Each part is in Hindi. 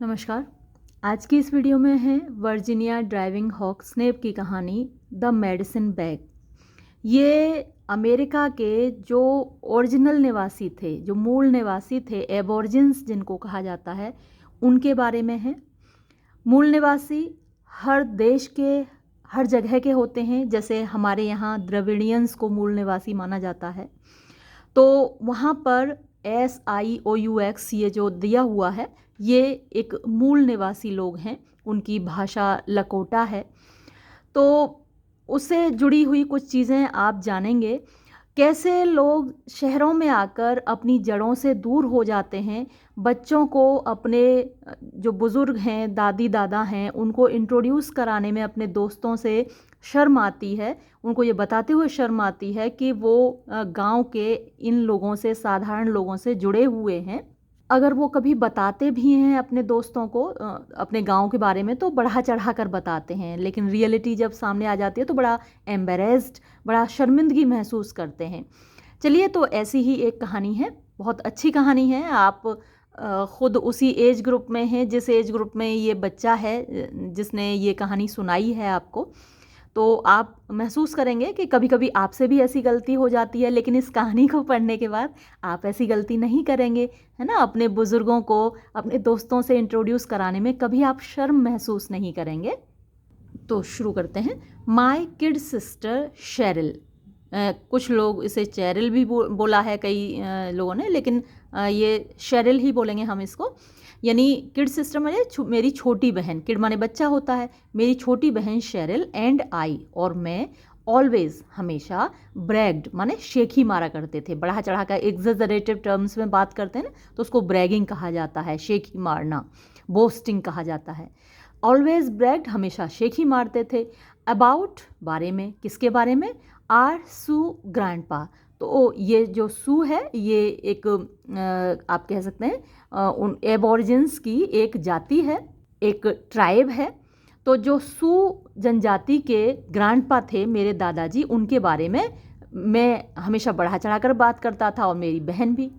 नमस्कार। आज की इस वीडियो में है वर्जीनिया ड्राइविंग हॉक स्नेप की कहानी द मेडिसिन बैग। ये अमेरिका के जो ओरिजिनल निवासी थे, जो मूल निवासी थे, एबॉर्जिन्स जिनको कहा जाता है, उनके बारे में है। मूल निवासी हर देश के हर जगह के होते हैं। जैसे हमारे यहाँ द्रविडियंस को मूल निवासी माना जाता है, तो वहाँ पर SIOUX ये जो दिया हुआ है, ये एक मूल निवासी लोग हैं। उनकी भाषा लकोटा है। तो उससे जुड़ी हुई कुछ चीज़ें आप जानेंगे। कैसे लोग शहरों में आकर अपनी जड़ों से दूर हो जाते हैं। बच्चों को अपने जो बुज़ुर्ग हैं, दादी दादा हैं, उनको इंट्रोड्यूस कराने में अपने दोस्तों से शर्म आती है। उनको ये बताते हुए शर्म आती है कि वो गांव के इन लोगों से, साधारण लोगों से जुड़े हुए हैं। अगर वो कभी बताते भी हैं अपने दोस्तों को अपने गांव के बारे में, तो बढ़ा चढ़ा कर बताते हैं, लेकिन रियलिटी जब सामने आ जाती है तो बड़ा एम्बेरेस्ड, बड़ा शर्मिंदगी महसूस करते हैं। चलिए, तो ऐसी ही एक कहानी है, बहुत अच्छी कहानी है। आप ख़ुद उसी एज ग्रुप में हैं जिस एज ग्रुप में ये बच्चा है जिसने ये कहानी सुनाई है आपको। तो आप महसूस करेंगे कि कभी कभी आपसे भी ऐसी गलती हो जाती है, लेकिन इस कहानी को पढ़ने के बाद आप ऐसी गलती नहीं करेंगे, है ना। अपने बुज़ुर्गों को अपने दोस्तों से इंट्रोड्यूस कराने में कभी आप शर्म महसूस नहीं करेंगे। तो शुरू करते हैं। My kid sister Cheryl. कुछ लोग इसे चेरिल भी बोला है कई लोगों ने, लेकिन ये शेरिल ही बोलेंगे हम इसको। यानी किड सिस्टर माने मेरी छोटी बहन। किड माने बच्चा होता है। मेरी छोटी बहन शेरिल एंड आई, और मैं ऑलवेज हमेशा ब्रैग्ड माने शेखी मारा करते थे। बढ़ा चढ़ा कर एग्जेजरेटिव टर्म्स में बात करते हैं ना, तो उसको ब्रैगिंग कहा जाता है, शेखी मारना, बोस्टिंग कहा जाता है। ऑलवेज ब्रैग्ड, हमेशा शेखी मारते थे। अबाउट, बारे में, किसके बारे में? आर सू ग्रैंडपा। तो ये जो सू है, ये एक आप कह सकते हैं उन एबॉर्जिन्स की एक जाति है, एक ट्राइब है। तो जो सू जनजाति के ग्रैंडपा थे मेरे दादाजी, उनके बारे में मैं हमेशा बढ़ा चढ़ा कर बात करता था, और मेरी बहन भी।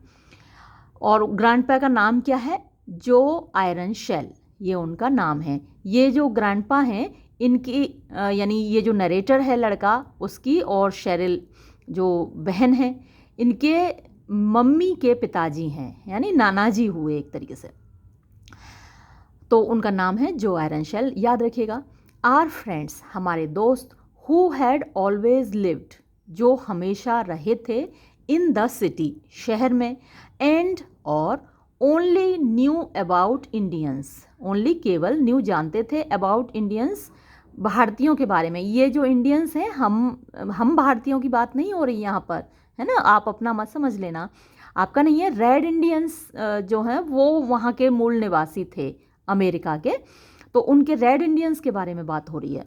और ग्रैंडपा का नाम क्या है? जो आयरन शेल, ये उनका नाम है। ये जो ग्रैंडपा हैं, इनकी यानी ये जो नरेटर है लड़का, उसकी, और शेरिल जो बहन है, इनके मम्मी के पिताजी हैं, यानी नाना जी हुए एक तरीके से। तो उनका नाम है जो आयरन शेल, याद रखिएगा। आर फ्रेंड्स, हमारे दोस्त। हु हैड ऑलवेज लिव्ड, जो हमेशा रहे थे। इन द सिटी, शहर में। एंड, और। Only knew about Indians, only केवल, न्यू जानते थे, अबाउट इंडियंस भारतीयों के बारे में। ये जो इंडियंस हैं, हम भारतीयों की बात नहीं हो रही यहाँ पर, है ना। आप अपना मत समझ लेना, आपका नहीं है। रेड इंडियंस जो हैं वो वहाँ के मूल निवासी थे अमेरिका के, तो उनके रेड इंडियंस के बारे में बात हो रही है।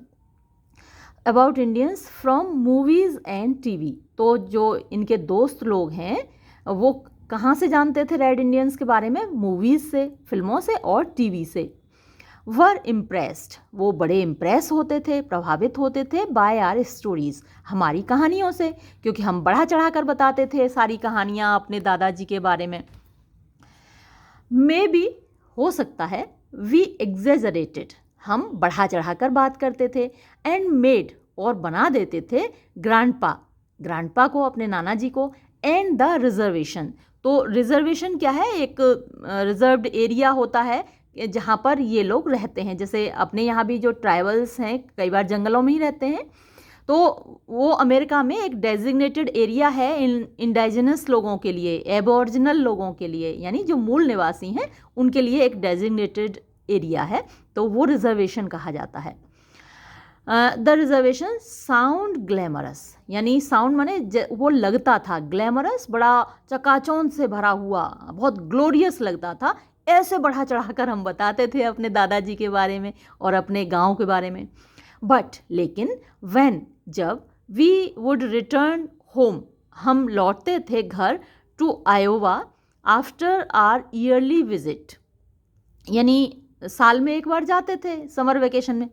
About Indians from movies and TV, तो जो इनके दोस्त लोग हैं वो कहाँ से जानते थे रेड इंडियंस के बारे में? मूवीज़ से, फिल्मों से और टीवी से। वर इम्प्रेस्ड, वो बड़े इम्प्रेस होते थे, प्रभावित होते थे। बाय आर स्टोरीज़, हमारी कहानियों से, क्योंकि हम बढ़ा चढ़ा कर बताते थे सारी कहानियाँ अपने दादाजी के बारे में। मे बी, हो सकता है। वी एग्जेजरेटेड, हम बढ़ा चढ़ा कर बात करते थे। एंड मेड, और बना देते थे। ग्रैंडपा, ग्रैंडपा को, अपने नाना जी को। एंड द रिजर्वेशन, तो रिजर्वेशन क्या है? एक रिजर्व्ड एरिया होता है जहाँ पर ये लोग रहते हैं। जैसे अपने यहाँ भी जो ट्राइबल्स हैं कई बार जंगलों में ही रहते हैं, तो वो अमेरिका में एक डेजिग्नेटेड एरिया है इंडाइजिनस लोगों के लिए, एबॉर्जिनल लोगों के लिए, यानी जो मूल निवासी हैं उनके लिए एक डेजिग्नेटेड एरिया है, तो वो रिजर्वेशन कहा जाता है। द रिजर्वेशन साउंड ग्लैमरस, यानी साउंड माने वो लगता था, ग्लैमरस बड़ा चकाचौंध से भरा हुआ, बहुत ग्लोरियस लगता था। ऐसे बढ़ा चढ़ा कर हम बताते थे अपने दादाजी के बारे में और अपने गांव के बारे में। बट, लेकिन, व्हेन, जब, वी वुड रिटर्न होम, हम लौटते थे घर, to Iowa, after our yearly visit, यानी साल में एक बार जाते थे समर वेकेशन में,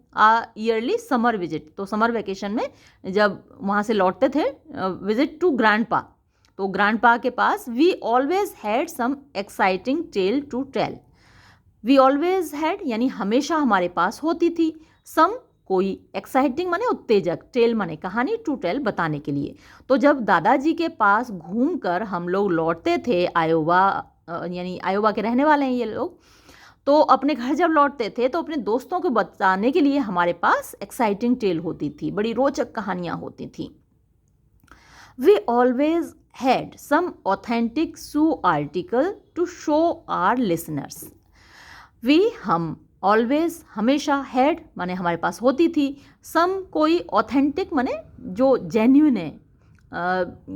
ईयरली समर विजिट, तो समर वेकेशन में जब वहाँ से लौटते थे, विजिट टू ग्रैंडपा, तो ग्रैंडपा के पास। We always had some exciting tale to tell, we always had यानी हमेशा हमारे पास होती थी, सम कोई एक्साइटिंग माने उत्तेजक, टेल माने कहानी, टू टेल बताने के लिए। तो जब दादाजी के पास घूमकर हम लोग लौटते थे, आयोवा यानी आयोवा के रहने वाले हैं ये लोग, तो अपने घर जब लौटते थे तो अपने दोस्तों को बताने के लिए हमारे पास एक्साइटिंग टेल होती थी, बड़ी रोचक कहानियाँ होती थी। We always had some authentic सू article to show our listeners. We हम ऑलवेज हमेशा हैड माने हमारे पास होती थी, सम कोई ऑथेंटिक माने जो जेन्युइन है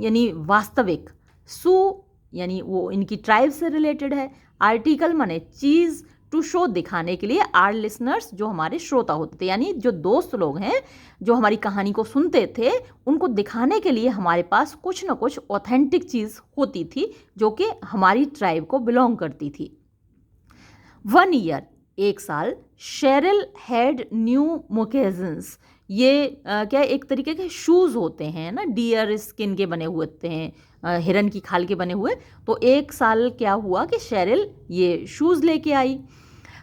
यानी वास्तविक, सू यानी वो इनकी ट्राइब से रिलेटेड है, आर्टिकल माने चीज़, टू शो दिखाने के लिए, आर लिसनर्स जो हमारे श्रोता होते थे यानी जो दोस्त लोग हैं जो हमारी कहानी को सुनते थे, उनको दिखाने के लिए हमारे पास कुछ ना कुछ ऑथेंटिक चीज़ होती थी जो कि हमारी ट्राइब को बिलोंग करती थी। 1 ईयर एक साल, शेरिल हैड न्यू मोकेजन्स, ये क्या एक तरीके के शूज़ होते हैं ना, डियर स्किन के बने हुए होते हैं, हिरन की खाल के बने हुए। तो एक साल क्या हुआ कि शेरिल ये शूज़ लेके आई।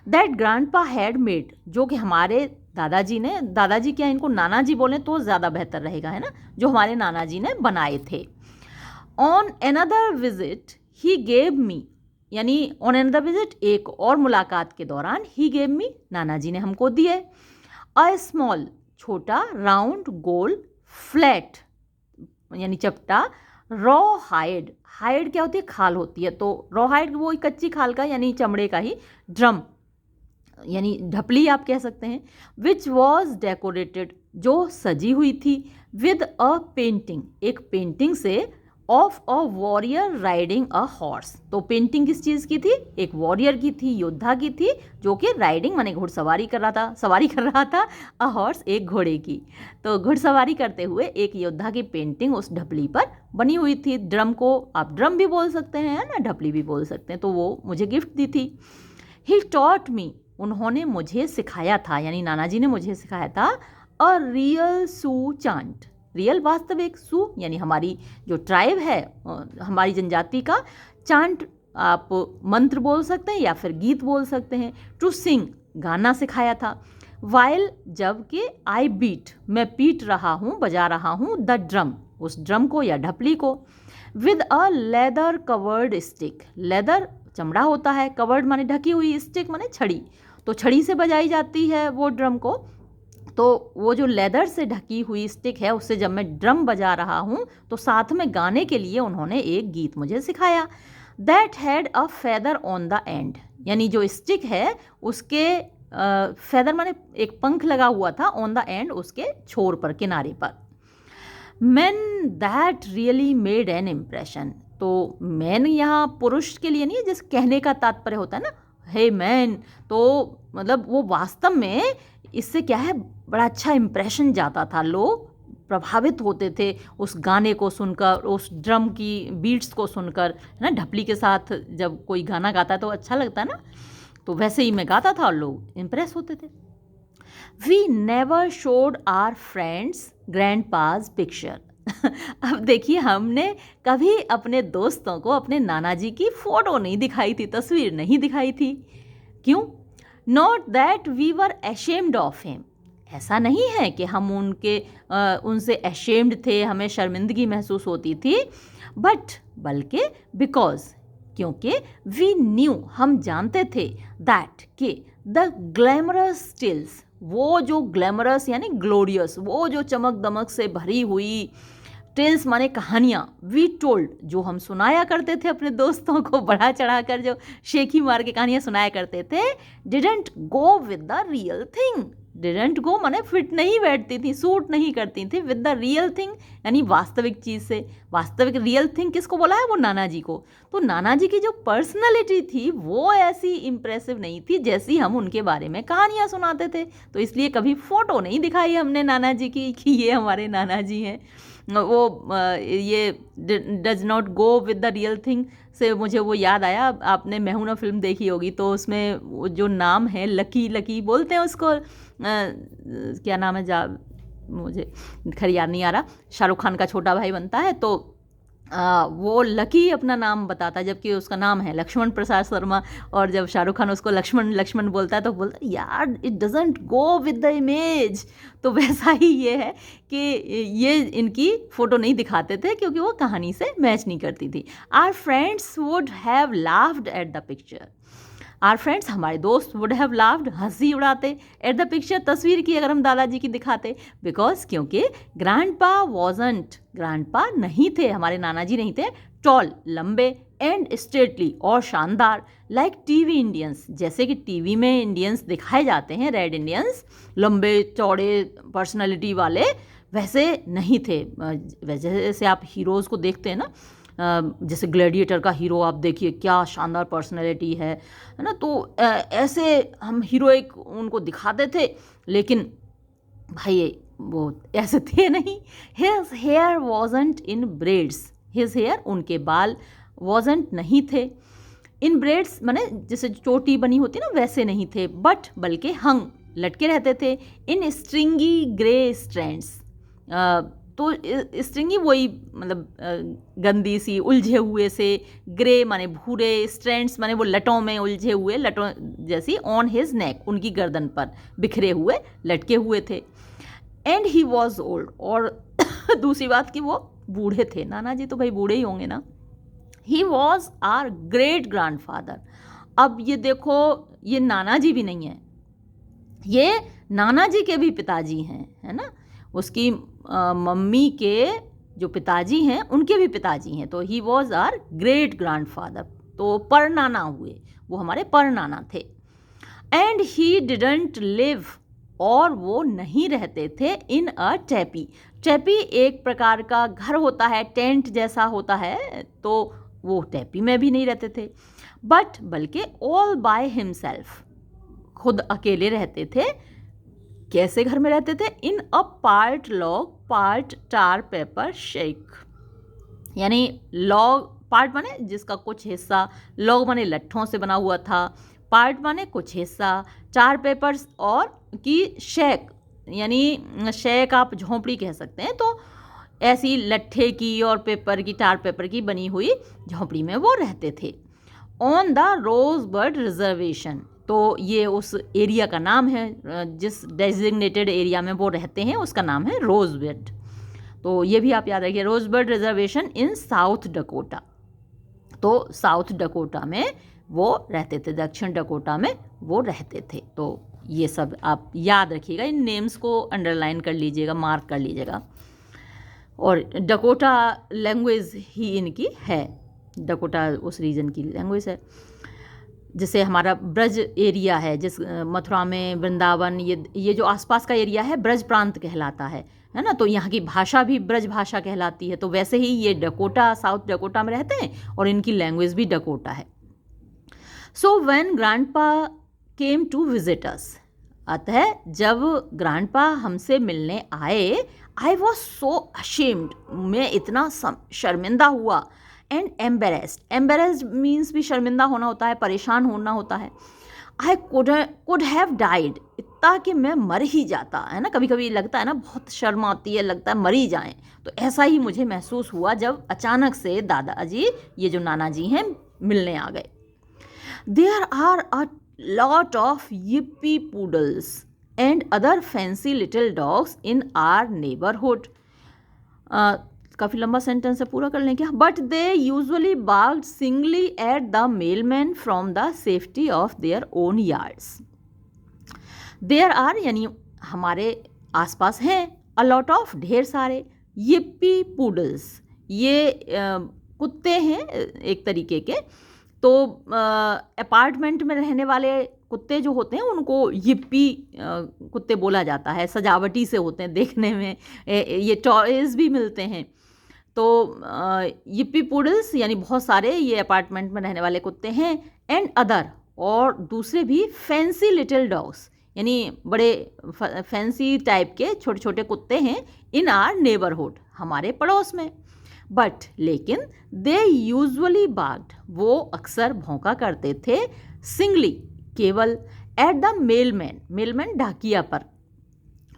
दैट ग्रैंडपा हैड मेड, जो कि हमारे दादाजी ने, दादाजी क्या इनको नाना जी बोलें तो ज़्यादा बेहतर रहेगा है ना, जो हमारे नाना जी ने बनाए थे। On another visit he gave me, यानी ऑन अनदर विजिट एक और मुलाकात के दौरान, ही गेव मी नाना जी ने हमको दिए, अ स्मॉल छोटा, राउंड गोल, फ्लैट यानी चपटा, रॉ हाइड, हाइड क्या होती है, खाल होती है, तो रॉ हाइड वो कच्ची खाल का यानी चमड़े का ही, ड्रम यानी ढपली आप कह सकते हैं, विच वॉज डेकोरेटेड जो सजी हुई थी, विद अ पेंटिंग एक पेंटिंग से, of a warrior riding a horse. तो पेंटिंग किस चीज़ की थी, एक वॉरियर की थी, योद्धा की थी, जो कि राइडिंग माने घुड़सवारी कर रहा था, सवारी कर रहा था, अ हॉर्स एक घोड़े की। तो घुड़सवारी करते हुए एक योद्धा की पेंटिंग उस ढपली पर बनी हुई थी। ड्रम को आप ड्रम भी बोल सकते हैं ना, ढपली भी बोल सकते हैं, तो वो मुझे गिफ्ट दी थी। ही टॉट मी, उन्होंने मुझे सिखाया था यानी नाना जी ने मुझे सिखाया था, अ रियल सू चांट, रियल वास्तविक, सू यानी हमारी जो ट्राइब है, हमारी जनजाति का चांट, आप मंत्र बोल सकते हैं या फिर गीत बोल सकते हैं, टू सिंग गाना सिखाया था, वाइल जबकि आई बीट मैं पीट रहा हूँ, बजा रहा हूँ, द ड्रम उस ड्रम को या ढपली को, with a leather covered stick, leather चमड़ा होता है, कवर्ड माने ढकी हुई, स्टिक माने छड़ी, तो छड़ी से बजाई जाती है वो ड्रम को। तो वो जो लेदर से ढकी हुई स्टिक है उससे जब मैं ड्रम बजा रहा हूँ तो साथ में गाने के लिए उन्होंने एक गीत मुझे सिखाया। That had a feather on the end, यानी जो स्टिक है उसके फेदर माने एक पंख लगा हुआ था, ऑन द एंड उसके छोर पर, किनारे पर। Man that really made an impression, तो मैन यहाँ पुरुष के लिए नहीं है, जिस कहने का तात्पर्य होता है ना, हे मैन, तो मतलब वो वास्तव में इससे क्या है, बड़ा अच्छा इम्प्रेशन जाता था, लोग प्रभावित होते थे उस गाने को सुनकर, उस ड्रम की बीट्स को सुनकर, है ना, ढपली के साथ जब कोई गाना गाता है तो अच्छा लगता है ना, तो वैसे ही मैं गाता था और लोग इम्प्रेस होते थे। We never showed our friends grandpa's picture. अब देखिए, हमने कभी अपने दोस्तों को अपने नाना जी की फ़ोटो नहीं दिखाई थी, तस्वीर नहीं दिखाई थी। क्यों? Not that we were ashamed of him, ऐसा नहीं है कि हम उनसे एशेम्ड थे, हमें शर्मिंदगी महसूस होती थी, बल्कि बिकॉज क्योंकि वी न्यू हम जानते थे, दैट कि द ग्लैमरस स्टिल्स वो जो ग्लैमरस यानी ग्लोरियस, वो जो चमक दमक से भरी हुई, टेल्स माने कहानियाँ, वी टोल्ड जो हम सुनाया करते थे अपने दोस्तों को, बढ़ा चढ़ा कर जो शेखी मार के कहानियाँ सुनाया करते थे, didn't go with the real thing, didn't go माने फिट नहीं बैठती थी, सूट नहीं करती थी, विद द रियल थिंग यानी वास्तविक चीज़ से। वास्तविक रियल थिंग किसको बोला है? वो नाना जी को। तो नाना जी की जो पर्सनैलिटी थी वो ऐसी इम्प्रेसिव नहीं थी जैसी हम उनके बारे में कहानियाँ सुनाते थे, तो इसलिए कभी फ़ोटो नहीं दिखाई हमने नाना जी की कि ये हमारे नाना जी हैं। वो ये does not go with the real thing से मुझे वो याद आया, आपने मैं हूं ना फिल्म देखी होगी, तो उसमें वो जो नाम है लकी, लकी बोलते हैं उसको, क्या नाम है, मुझे खैर याद नहीं आ रहा, शाहरुख खान का छोटा भाई बनता है, तो वो लकी अपना नाम बताता है, जबकि उसका नाम है लक्ष्मण प्रसाद शर्मा। और जब शाहरुख खान उसको लक्ष्मण लक्ष्मण बोलता है तो बोलता है यार it doesn't go with the image. तो वैसा ही ये है कि ये इनकी फ़ोटो नहीं दिखाते थे क्योंकि वो कहानी से मैच नहीं करती थी। Our friends would have laughed at the picture. Our friends, हमारे दोस्त वुड हैव लाफ्ड, हंसी उड़ाते, एट द पिक्चर, तस्वीर की अगर हम दादाजी की दिखाते, बिकॉज क्योंकि ग्रैंडपा वॉजंट, ग्रैंडपा नहीं थे, हमारे नाना जी नहीं थे, टॉल, लंबे, एंड स्ट्रेटली, और शानदार, लाइक टीवी इंडियंस, जैसे कि टीवी में इंडियंस दिखाए जाते हैं, रेड इंडियंस, लंबे चौड़े पर्सनैलिटी वाले, वैसे नहीं थे। जैसे आप हीरोज़ को देखते हैं ना, जैसे ग्लैडिएटर का हीरो आप देखिए क्या शानदार पर्सनैलिटी है ना, तो ऐसे हम हीरोइक उनको दिखाते थे, लेकिन भाई वो ऐसे थे नहीं। हिज हेयर वॉजंट इन ब्रेड्स, हिज हेयर, उनके बाल, वॉजंट नहीं थे, इन ब्रेड्स माने जैसे चोटी बनी होती ना वैसे नहीं थे, बट बल्कि हंग, लटके रहते थे, इन स्ट्रिंगी ग्रे स्ट्रैंड्स। तो स्ट्रिंगी वही मतलब गंदी सी उलझे हुए से, ग्रे माने भूरे, स्ट्रैंड्स माने वो लटों में उलझे हुए, लटों जैसी, ऑन हिज नेक, उनकी गर्दन पर बिखरे हुए लटके हुए थे। एंड ही वॉज ओल्ड, और दूसरी बात कि वो बूढ़े थे, नाना जी तो भाई बूढ़े ही होंगे ना। He was our great grandfather. अब ये देखो, ये नाना जी भी नहीं है, ये नाना जी के भी पिताजी हैं, है ना, उसकी मम्मी के जो पिताजी हैं उनके भी पिताजी हैं, तो he was our great grandfather, तो परनाना हुए, वो हमारे परनाना थे। एंड ही डिडंट लिव, और वो नहीं रहते थे, इन अ टैपी, टैपी एक प्रकार का घर होता है, टेंट जैसा होता है, तो वो टैपी में भी नहीं रहते थे, बट बल्कि ऑल बाय हिमसेल्फ, खुद अकेले रहते थे। कैसे घर में रहते थे? In a part log part tar paper shack, यानी लॉग, पार्ट माने जिसका कुछ हिस्सा, लॉग माने लट्ठों से बना हुआ था, पार्ट माने कुछ हिस्सा, टार पेपर्स और की शेक, यानी शेक आप झोंपड़ी कह सकते हैं, तो ऐसी लट्ठे की और पेपर की, टार पेपर की बनी हुई झोंपड़ी में वो रहते थे। ऑन द रोजबर्ड रिजर्वेशन, तो ये उस एरिया का नाम है, जिस डेजिग्नेटेड एरिया में वो रहते हैं उसका नाम है रोजबर्ड। तो ये भी आप याद रखिए, रोजबर्ड रिजर्वेशन इन साउथ डकोटा, तो साउथ डकोटा में वो रहते थे, दक्षिण डकोटा में वो रहते थे। तो ये सब आप याद रखिएगा, इन नेम्स को अंडरलाइन कर लीजिएगा, मार्क कर लीजिएगा। और डकोटा लैंग्वेज ही इनकी है, डकोटा उस रीजन की लैंग्वेज है। जैसे हमारा ब्रज एरिया है, जिस मथुरा में, वृंदावन, ये जो आसपास का एरिया है ब्रज प्रांत कहलाता है ना, तो यहाँ की भाषा भी ब्रज भाषा कहलाती है। तो वैसे ही ये डकोटा, साउथ डकोटा में रहते हैं और इनकी लैंग्वेज भी डकोटा है। So when grandpa came to visit us, अतः जब ग्रैंडपा हमसे मिलने आए, आई वॉज सो अशेम्ड, मैं इतना शर्मिंदा हुआ, एंड एम्बेरेस्ड, एम्बेरेस्ड मीन्स भी शर्मिंदा होना होता है, परेशान होना होता है। आई कुड हैव डाइड, इतना कि मैं मर ही जाता, है ना, कभी कभी लगता है ना बहुत शर्म आती है, लगता है मर ही जाएं, तो ऐसा ही मुझे महसूस हुआ जब अचानक से दादाजी, ये जो नाना जी हैं, मिलने आ गए। There are a lot of yippy poodles and other fancy little dogs in our neighborhood. काफ़ी लंबा सेंटेंस है, पूरा कर लें क्या? But they usually barked singly at the mailman from the safety of their own yards. There are यानी हमारे आसपास हैं, a lot of, ढेर सारे, yippy poodles, ये कुत्ते हैं एक तरीके के। तो अपार्टमेंट में रहने वाले कुत्ते जो होते हैं उनको yippy कुत्ते बोला जाता है, सजावटी से होते हैं देखने में, ये टॉयज भी मिलते हैं। तो yippy poodles यानी बहुत सारे ये अपार्टमेंट में रहने वाले कुत्ते हैं, एंड अदर, और दूसरे भी फैंसी लिटिल डॉग्स, यानी बड़े फैंसी टाइप के छोटे छोटे कुत्ते हैं, इन आर नेबरहुड, हमारे पड़ोस में। बट लेकिन दे यूजुअली बार्क्ड, वो अक्सर भौंका करते थे, सिंगली, केवल, एट द मेलमैन, मेलमैन डाकिया पर,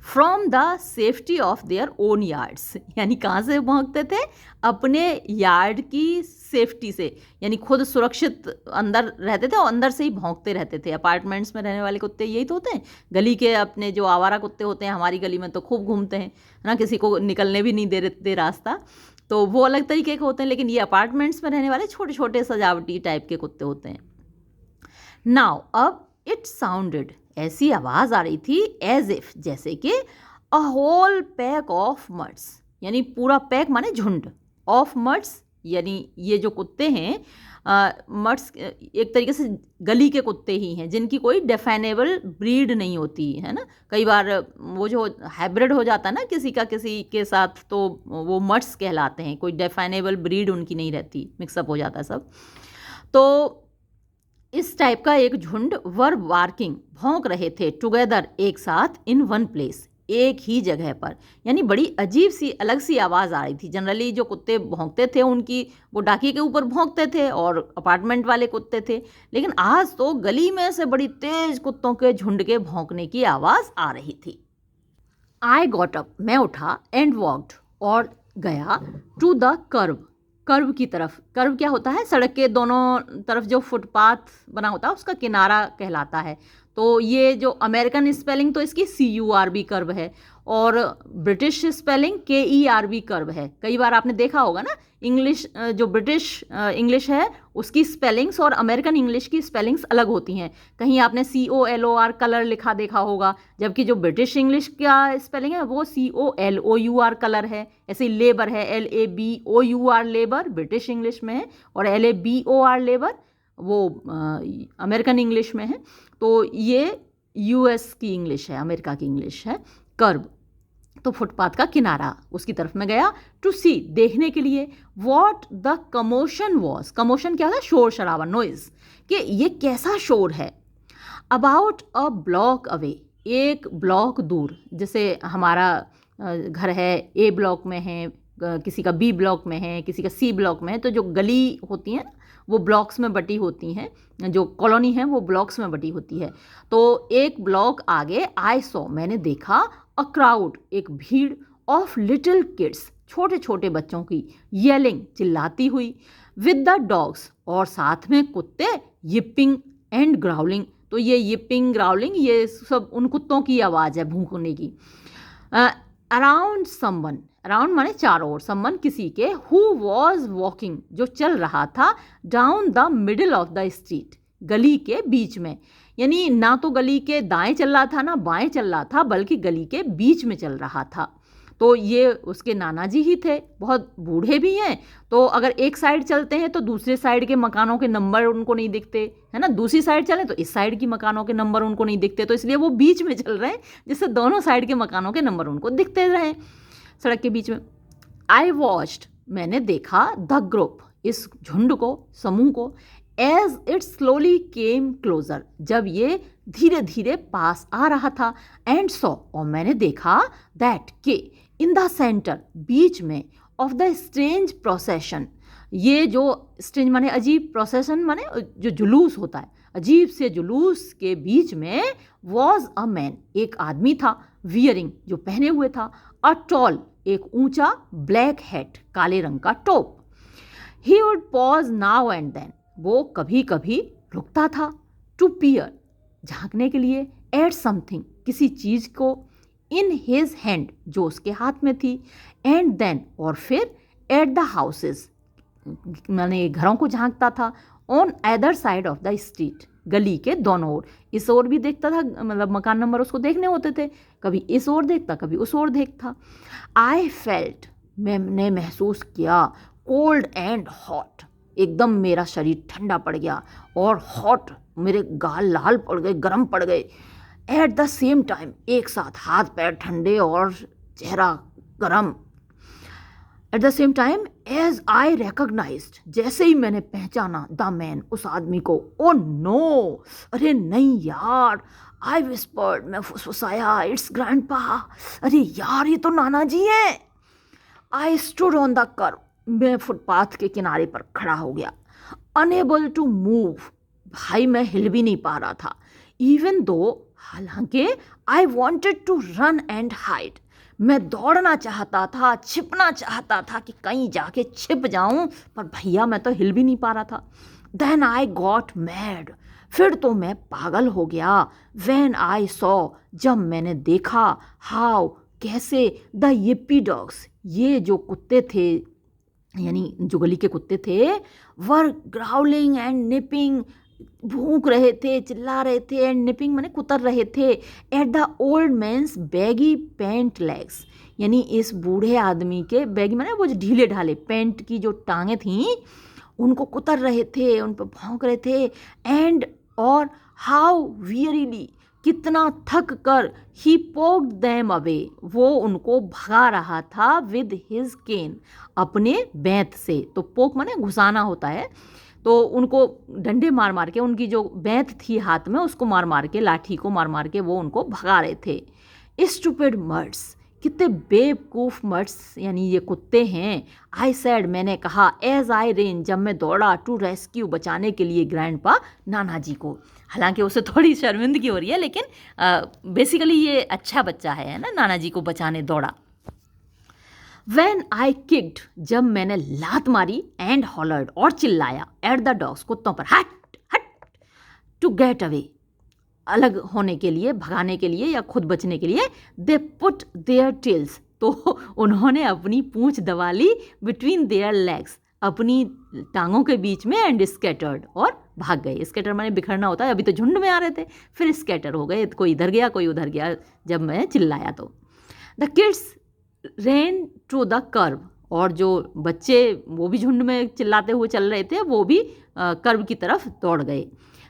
from the safety of their own yards, यानी कहाँ से भौंकते थे? अपने यार्ड की सेफ्टी से, यानी खुद सुरक्षित अंदर रहते थे और अंदर से ही भौंकते रहते थे। अपार्टमेंट्स में रहने वाले कुत्ते यही तो होते हैं। गली के अपने जो आवारा कुत्ते होते हैं, हमारी गली में तो खूब घूमते हैं, है ना, किसी को निकलने भी नहीं दे रास्ता, तो वो अलग तरीके के होते हैं। लेकिन ये अपार्टमेंट्स में रहने वाले छोटे छोटे सजावटी टाइप के कुत्ते होते हैं। नाउ अब इट साउंडेड, ऐसी आवाज़ आ रही थी, एज इफ, जैसे कि a whole pack of mutts, यानी पूरा पैक माने झुंड, ऑफ मट्स यानी ये जो कुत्ते हैं मट्स एक तरीके से गली के कुत्ते ही हैं, जिनकी कोई डेफाइनेबल ब्रीड नहीं होती है ना। कई बार वो जो हाइब्रिड हो जाता है ना किसी का किसी के साथ, तो वो मट्स कहलाते हैं, कोई डेफाइनेबल ब्रीड उनकी नहीं रहती, मिक्सअप हो जाता है सब। तो इस टाइप का एक झुंड वर बार्किंग, भौंक रहे थे, टुगेदर, एक साथ, इन वन प्लेस, एक ही जगह पर, यानी बड़ी अजीब सी अलग सी आवाज़ आ रही थी। जनरली जो कुत्ते भौंकते थे उनकी वो डाकी के ऊपर भौंकते थे और अपार्टमेंट वाले कुत्ते थे, लेकिन आज तो गली में से बड़ी तेज कुत्तों के झुंड के भौंकने की आवाज़ आ रही थी। आई गॉट अप, मैं उठा, एंड वॉक्ड, और गया, टू द कर्व, कर्व की तरफ। कर्व क्या होता है? सड़क के दोनों तरफ जो फुटपाथ बना होता है उसका किनारा कहलाता है। तो ये जो अमेरिकन स्पेलिंग तो इसकी CURV कर्व है, और ब्रिटिश स्पेलिंग KERV कर्व है। कई बार आपने देखा होगा ना, इंग्लिश जो ब्रिटिश इंग्लिश है उसकी स्पेलिंग्स और अमेरिकन इंग्लिश की स्पेलिंग्स अलग होती हैं। कहीं आपने COLOR कलर लिखा देखा होगा, जबकि जो ब्रिटिश इंग्लिश का स्पेलिंग है वो COLOUR कलर है। ऐसे ही लेबर है, LABOUR लेबर ब्रिटिश इंग्लिश में है, और LABOR लेबर वो अमेरिकन इंग्लिश में है। तो ये US की इंग्लिश है, अमेरिका की इंग्लिश है कर्व। तो फुटपाथ का किनारा, उसकी तरफ में गया, टू सी, देखने के लिए, what the commotion was, commotion क्या होता है? शोर शराबा, नॉइज, कि ये कैसा शोर है। अबाउट अ ब्लॉक अवे, एक ब्लॉक दूर, जैसे हमारा घर है A ब्लॉक में है, किसी का B ब्लॉक में है, किसी का C ब्लॉक में है, तो जो गली होती है वो ब्लॉक्स में बटी होती हैं, जो कॉलोनी है वो ब्लॉक्स में बटी होती है। तो एक ब्लॉक आगे, आई सॉ, मैंने देखा, अ क्राउड, एक भीड़, ऑफ लिटिल किड्स, छोटे छोटे बच्चों की, येलिंग, चिल्लाती हुई, विद द डॉग्स, और साथ में कुत्ते, yipping एंड ग्राउलिंग। तो ये yipping ग्राउलिंग ये सब उन कुत्तों की आवाज़ है भूखने की। अराउंड समवन, अराउंड माने चारों ओर, समवन किसी के, हु वॉज वॉकिंग, जो चल रहा था, down the middle of the street, गली के बीच में, यानी ना तो गली के दाएं चल रहा था ना बाएं चल रहा था, बल्कि गली के बीच में चल रहा था। तो ये उसके नाना जी ही थे, बहुत बूढ़े भी हैं, तो अगर एक साइड चलते हैं तो दूसरे साइड के मकानों के नंबर उनको नहीं दिखते, है ना, दूसरी साइड चलें तो इस साइड की मकानों के नंबर उनको नहीं दिखते, तो इसलिए वो बीच में चल रहे हैं, जिससे दोनों साइड के मकानों के नंबर उनको दिखते रहें सड़क के बीच में। आई वॉच्ड, मैंने देखा, द ग्रुप, इस झुंड को, समूह को, as it slowly came closer, जब ये धीरे धीरे पास आ रहा था, एंड सॉ, और मैंने देखा, दैट, के, इन द सेंटर, बीच में, ऑफ द स्ट्रेंज प्रोसेशन, ये जो स्ट्रेंज माने अजीब, प्रोसेशन माने जो जुलूस होता है, अजीब से जुलूस के बीच में, वॉज अ मैन, एक आदमी था, वियरिंग, जो पहने हुए था, अ टॉल, एक ऊंचा, ब्लैक हैट, काले रंग का टोप। He would pause now and then, वो कभी कभी रुकता था, टू पियर, झांकने के लिए, एट समथिंग, किसी चीज़ को, इन हिज हैंड, जो उसके हाथ में थी, एंड देन, और फिर, एट द हाउसेस, माने घरों को झांकता था, on other side of the street, गली के दोनों ओर, इस ओर भी देखता था, मतलब मकान नंबर उसको देखने होते थे, कभी इस ओर देखता कभी उस ओर देखता। आई फेल्ट, मैंने महसूस किया, कोल्ड एंड हॉट, एकदम मेरा शरीर ठंडा पड़ गया, और हॉट, मेरे गाल लाल पड़ गए, गर्म पड़ गए, एट द सेम टाइम, एक साथ, हाथ पैर ठंडे और चेहरा गर्म। At the same time, as I recognised, जैसे ही मैंने पहचाना, द मैन, उस आदमी को, ओ नो, अरे नहीं यार, आई विस्पर्ड, मैं फुसफुसाया, इट्स ग्रैंडपा, अरे यार ये तो नाना जी हैं। I stood on the curve, मैं फुटपाथ के किनारे पर खड़ा हो गया, अनेबल टू मूव, भाई मैं हिल भी नहीं पा रहा था, इवन दो, हालांकि I wanted to run and hide, मैं दौड़ना चाहता था, छिपना चाहता था कि कहीं जाके छिप जाऊं, पर भैया मैं तो हिल भी नहीं पा रहा था। देन आई गॉट मैड, फिर तो मैं पागल हो गया। व्हेन आई सॉ, जब मैंने देखा, हाउ, कैसे, द yippy डॉग्स, ये जो कुत्ते थे यानी जो गली के कुत्ते थे, वर ग्राउलिंग एंड निपिंग, भूख रहे थे, चिल्ला रहे थे, एंड निपिंग माने कुतर रहे थे, at the old man's baggy pant legs, यानी इस बूढ़े आदमी के बैगी माने वो जो ढीले ढाले पैंट की जो टांगें थीं उनको कुतर रहे थे, उन पर भौंक रहे थे। एंड और हाउ वियरीली, कितना थक कर, ही पोक्ड देम अवे, वो उनको भगा रहा था, विद हिज केन, अपने बेंत से। तो पोक माने घुसाना होता है, तो उनको डंडे मार मार के, उनकी जो बेंत थी हाथ में उसको मार मार के, लाठी को मार मार के वो उनको भगा रहे थे। स्टूपिड मर्ड्स, कितने बेवकूफ़ मर्ड्स यानी ये कुत्ते हैं। आई सैड, मैंने कहा, एज आई रेन, जब मैं दौड़ा, टू रेस्क्यू, बचाने के लिए ग्रैंडपा, नाना जी को। हालांकि उसे थोड़ी शर्मिंदगी हो रही है, लेकिन बेसिकली ये अच्छा बच्चा है ना, नाना जी को बचाने दौड़ा। When I kicked, जब मैंने लात मारी, एंड हॉलर्ड, और चिल्लाया, एट द डॉग्स, कुत्तों पर, हट हट, टू गेट अवे, अलग होने के लिए, भगाने के लिए या खुद बचने के लिए। दे पुट देयर टेल्स, तो उन्होंने अपनी पूंछ दबा ली, बिटवीन देयर लेग्स, अपनी टांगों के बीच में, एंड स्कैटर्ड, और भाग गए। स्कैटर माने बिखरना होता है, अभी तो झुंड में आ रहे थे, फिर स्कैटर हो गए, कोई इधर गया कोई उधर गया जब मैं चिल्लाया तो। The kids ran to the kerb, और जो बच्चे वो भी झुंड में चिल्लाते हुए चल रहे थे, वो भी कर्व की तरफ दौड़ गए।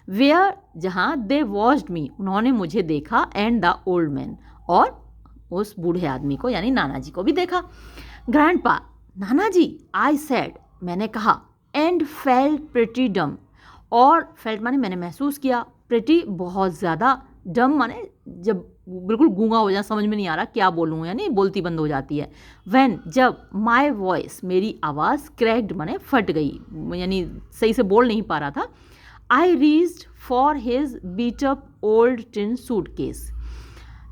वेयर, जहाँ, दे वॉच्ड मी, उन्होंने मुझे देखा, एंड द ओल्ड मैन, और उस बूढ़े आदमी को यानी नाना जी को भी देखा। ग्रैंडपा, नाना जी, आई सेड, मैंने कहा, एंड फेल्ट प्रिटी डम, और फेल्ट माने मैंने महसूस किया, प्रिटी बहुत ज़्यादा, डम माने जब बिल्कुल गूंगा हो जाए, समझ में नहीं आ रहा क्या बोलूँ, यानी बोलती बंद हो जाती है। व्हेन, जब, माय वॉइस, मेरी आवाज़, क्रैक्ड माने फट गई, यानी सही से बोल नहीं पा रहा था। I reached for his beat up old tin suitcase,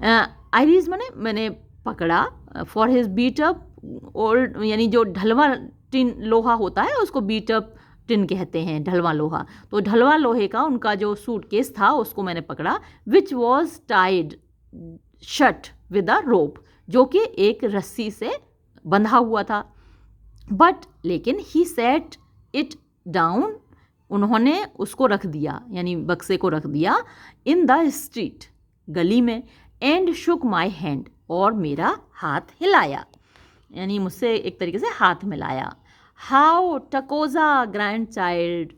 I reached माने मैंने पकड़ा, for his beat up old यानी जो ढलवा टिन लोहा होता है उसको बीट अप टिन कहते हैं, ढलवा लोहा। तो ढलवा लोहे का उनका जो सूटकेस था उसको मैंने पकड़ा, which was tied shut with a rope, जो कि एक रस्सी से बंधा हुआ था। बट लेकिन ही सेट इट डाउन, उन्होंने उसको रख दिया यानी बक्से को रख दिया, इन द स्ट्रीट, गली में, एंड शुक माई हैंड, और मेरा हाथ हिलाया, यानी मुझसे एक तरीके से हाथ मिलाया। हाउ टकोजा ग्रैंड चाइल्ड,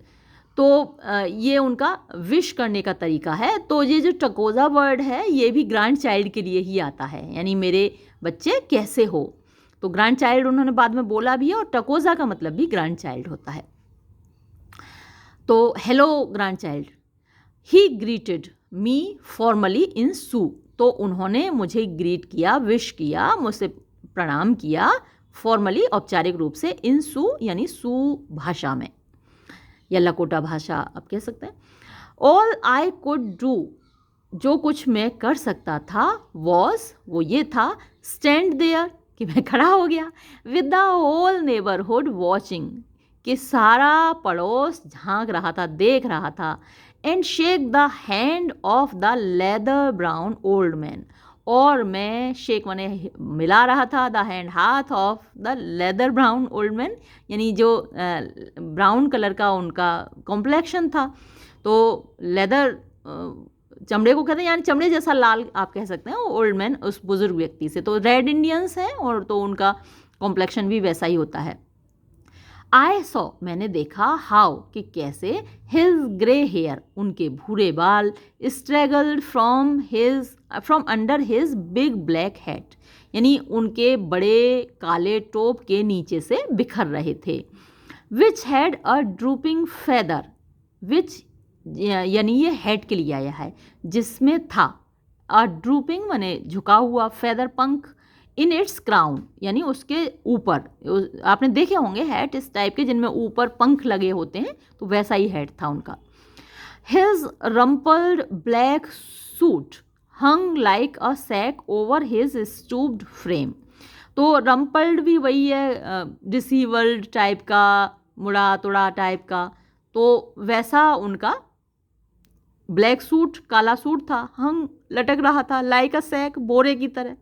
तो ये उनका विश करने का तरीका है। तो ये जो टकोजा वर्ड है ये भी ग्रैंड चाइल्ड के लिए ही आता है, यानी मेरे बच्चे कैसे हो। तो ग्रैंड चाइल्ड उन्होंने बाद में बोला भी है, और टकोजा का मतलब भी ग्रैंड चाइल्ड होता है। तो hello grandchild, he greeted me formally in सू, तो उन्होंने मुझे ग्रीट किया, विश किया, मुझसे प्रणाम किया, फॉर्मली औपचारिक रूप से, इन सू यानी सू भाषा में या लकोटा भाषा आप कह सकते हैं। ऑल आई कुड डू, जो कुछ मैं कर सकता था, वॉज, वो ये था, स्टैंड देयर, कि मैं खड़ा हो गया, with the whole neighbourhood watching, कि सारा पड़ोस झांक रहा था, देख रहा था, and shake the hand of the leather brown old man, और मैं शेक माने मिला रहा था, द हैंड, हाथ, of the leather brown old man, यानी जो ब्राउन कलर का उनका कॉम्प्लेक्शन था, तो लेदर चमड़े को कहते हैं, यानी चमड़े जैसा लाल आप कह सकते हैं, ओल्ड मैन उस बुजुर्ग व्यक्ति से। तो रेड इंडियंस हैं और तो उनका कॉम्प्लेक्शन भी वैसा ही होता है। आई सॉ, मैंने देखा, हाउ, कि कैसे, हिज ग्रे हेयर, उनके भूरे बाल, straggled from under his big black hat, यानी उनके बड़े काले टोप के नीचे से बिखर रहे थे। Which had a drooping feather, which यानी ये हेड के लिए आया है, जिसमें था, अ ड्रूपिंग माने झुका हुआ, फेदर पंख, इन इट्स क्राउन, यानी उसके ऊपर, आपने देखे होंगे हैट इस टाइप के जिनमें ऊपर पंख लगे होते हैं, तो वैसा ही हैट था उनका। His rumpled black suit hung like a sack over his stooped frame. तो रम्पल्ड भी वही है, डिसीवर्ड टाइप का, मुड़ा तुड़ा टाइप का, तो वैसा उनका ब्लैक सूट, काला सूट था, हंग लटक रहा था, लाइक अ सैक, बोरे की तरह,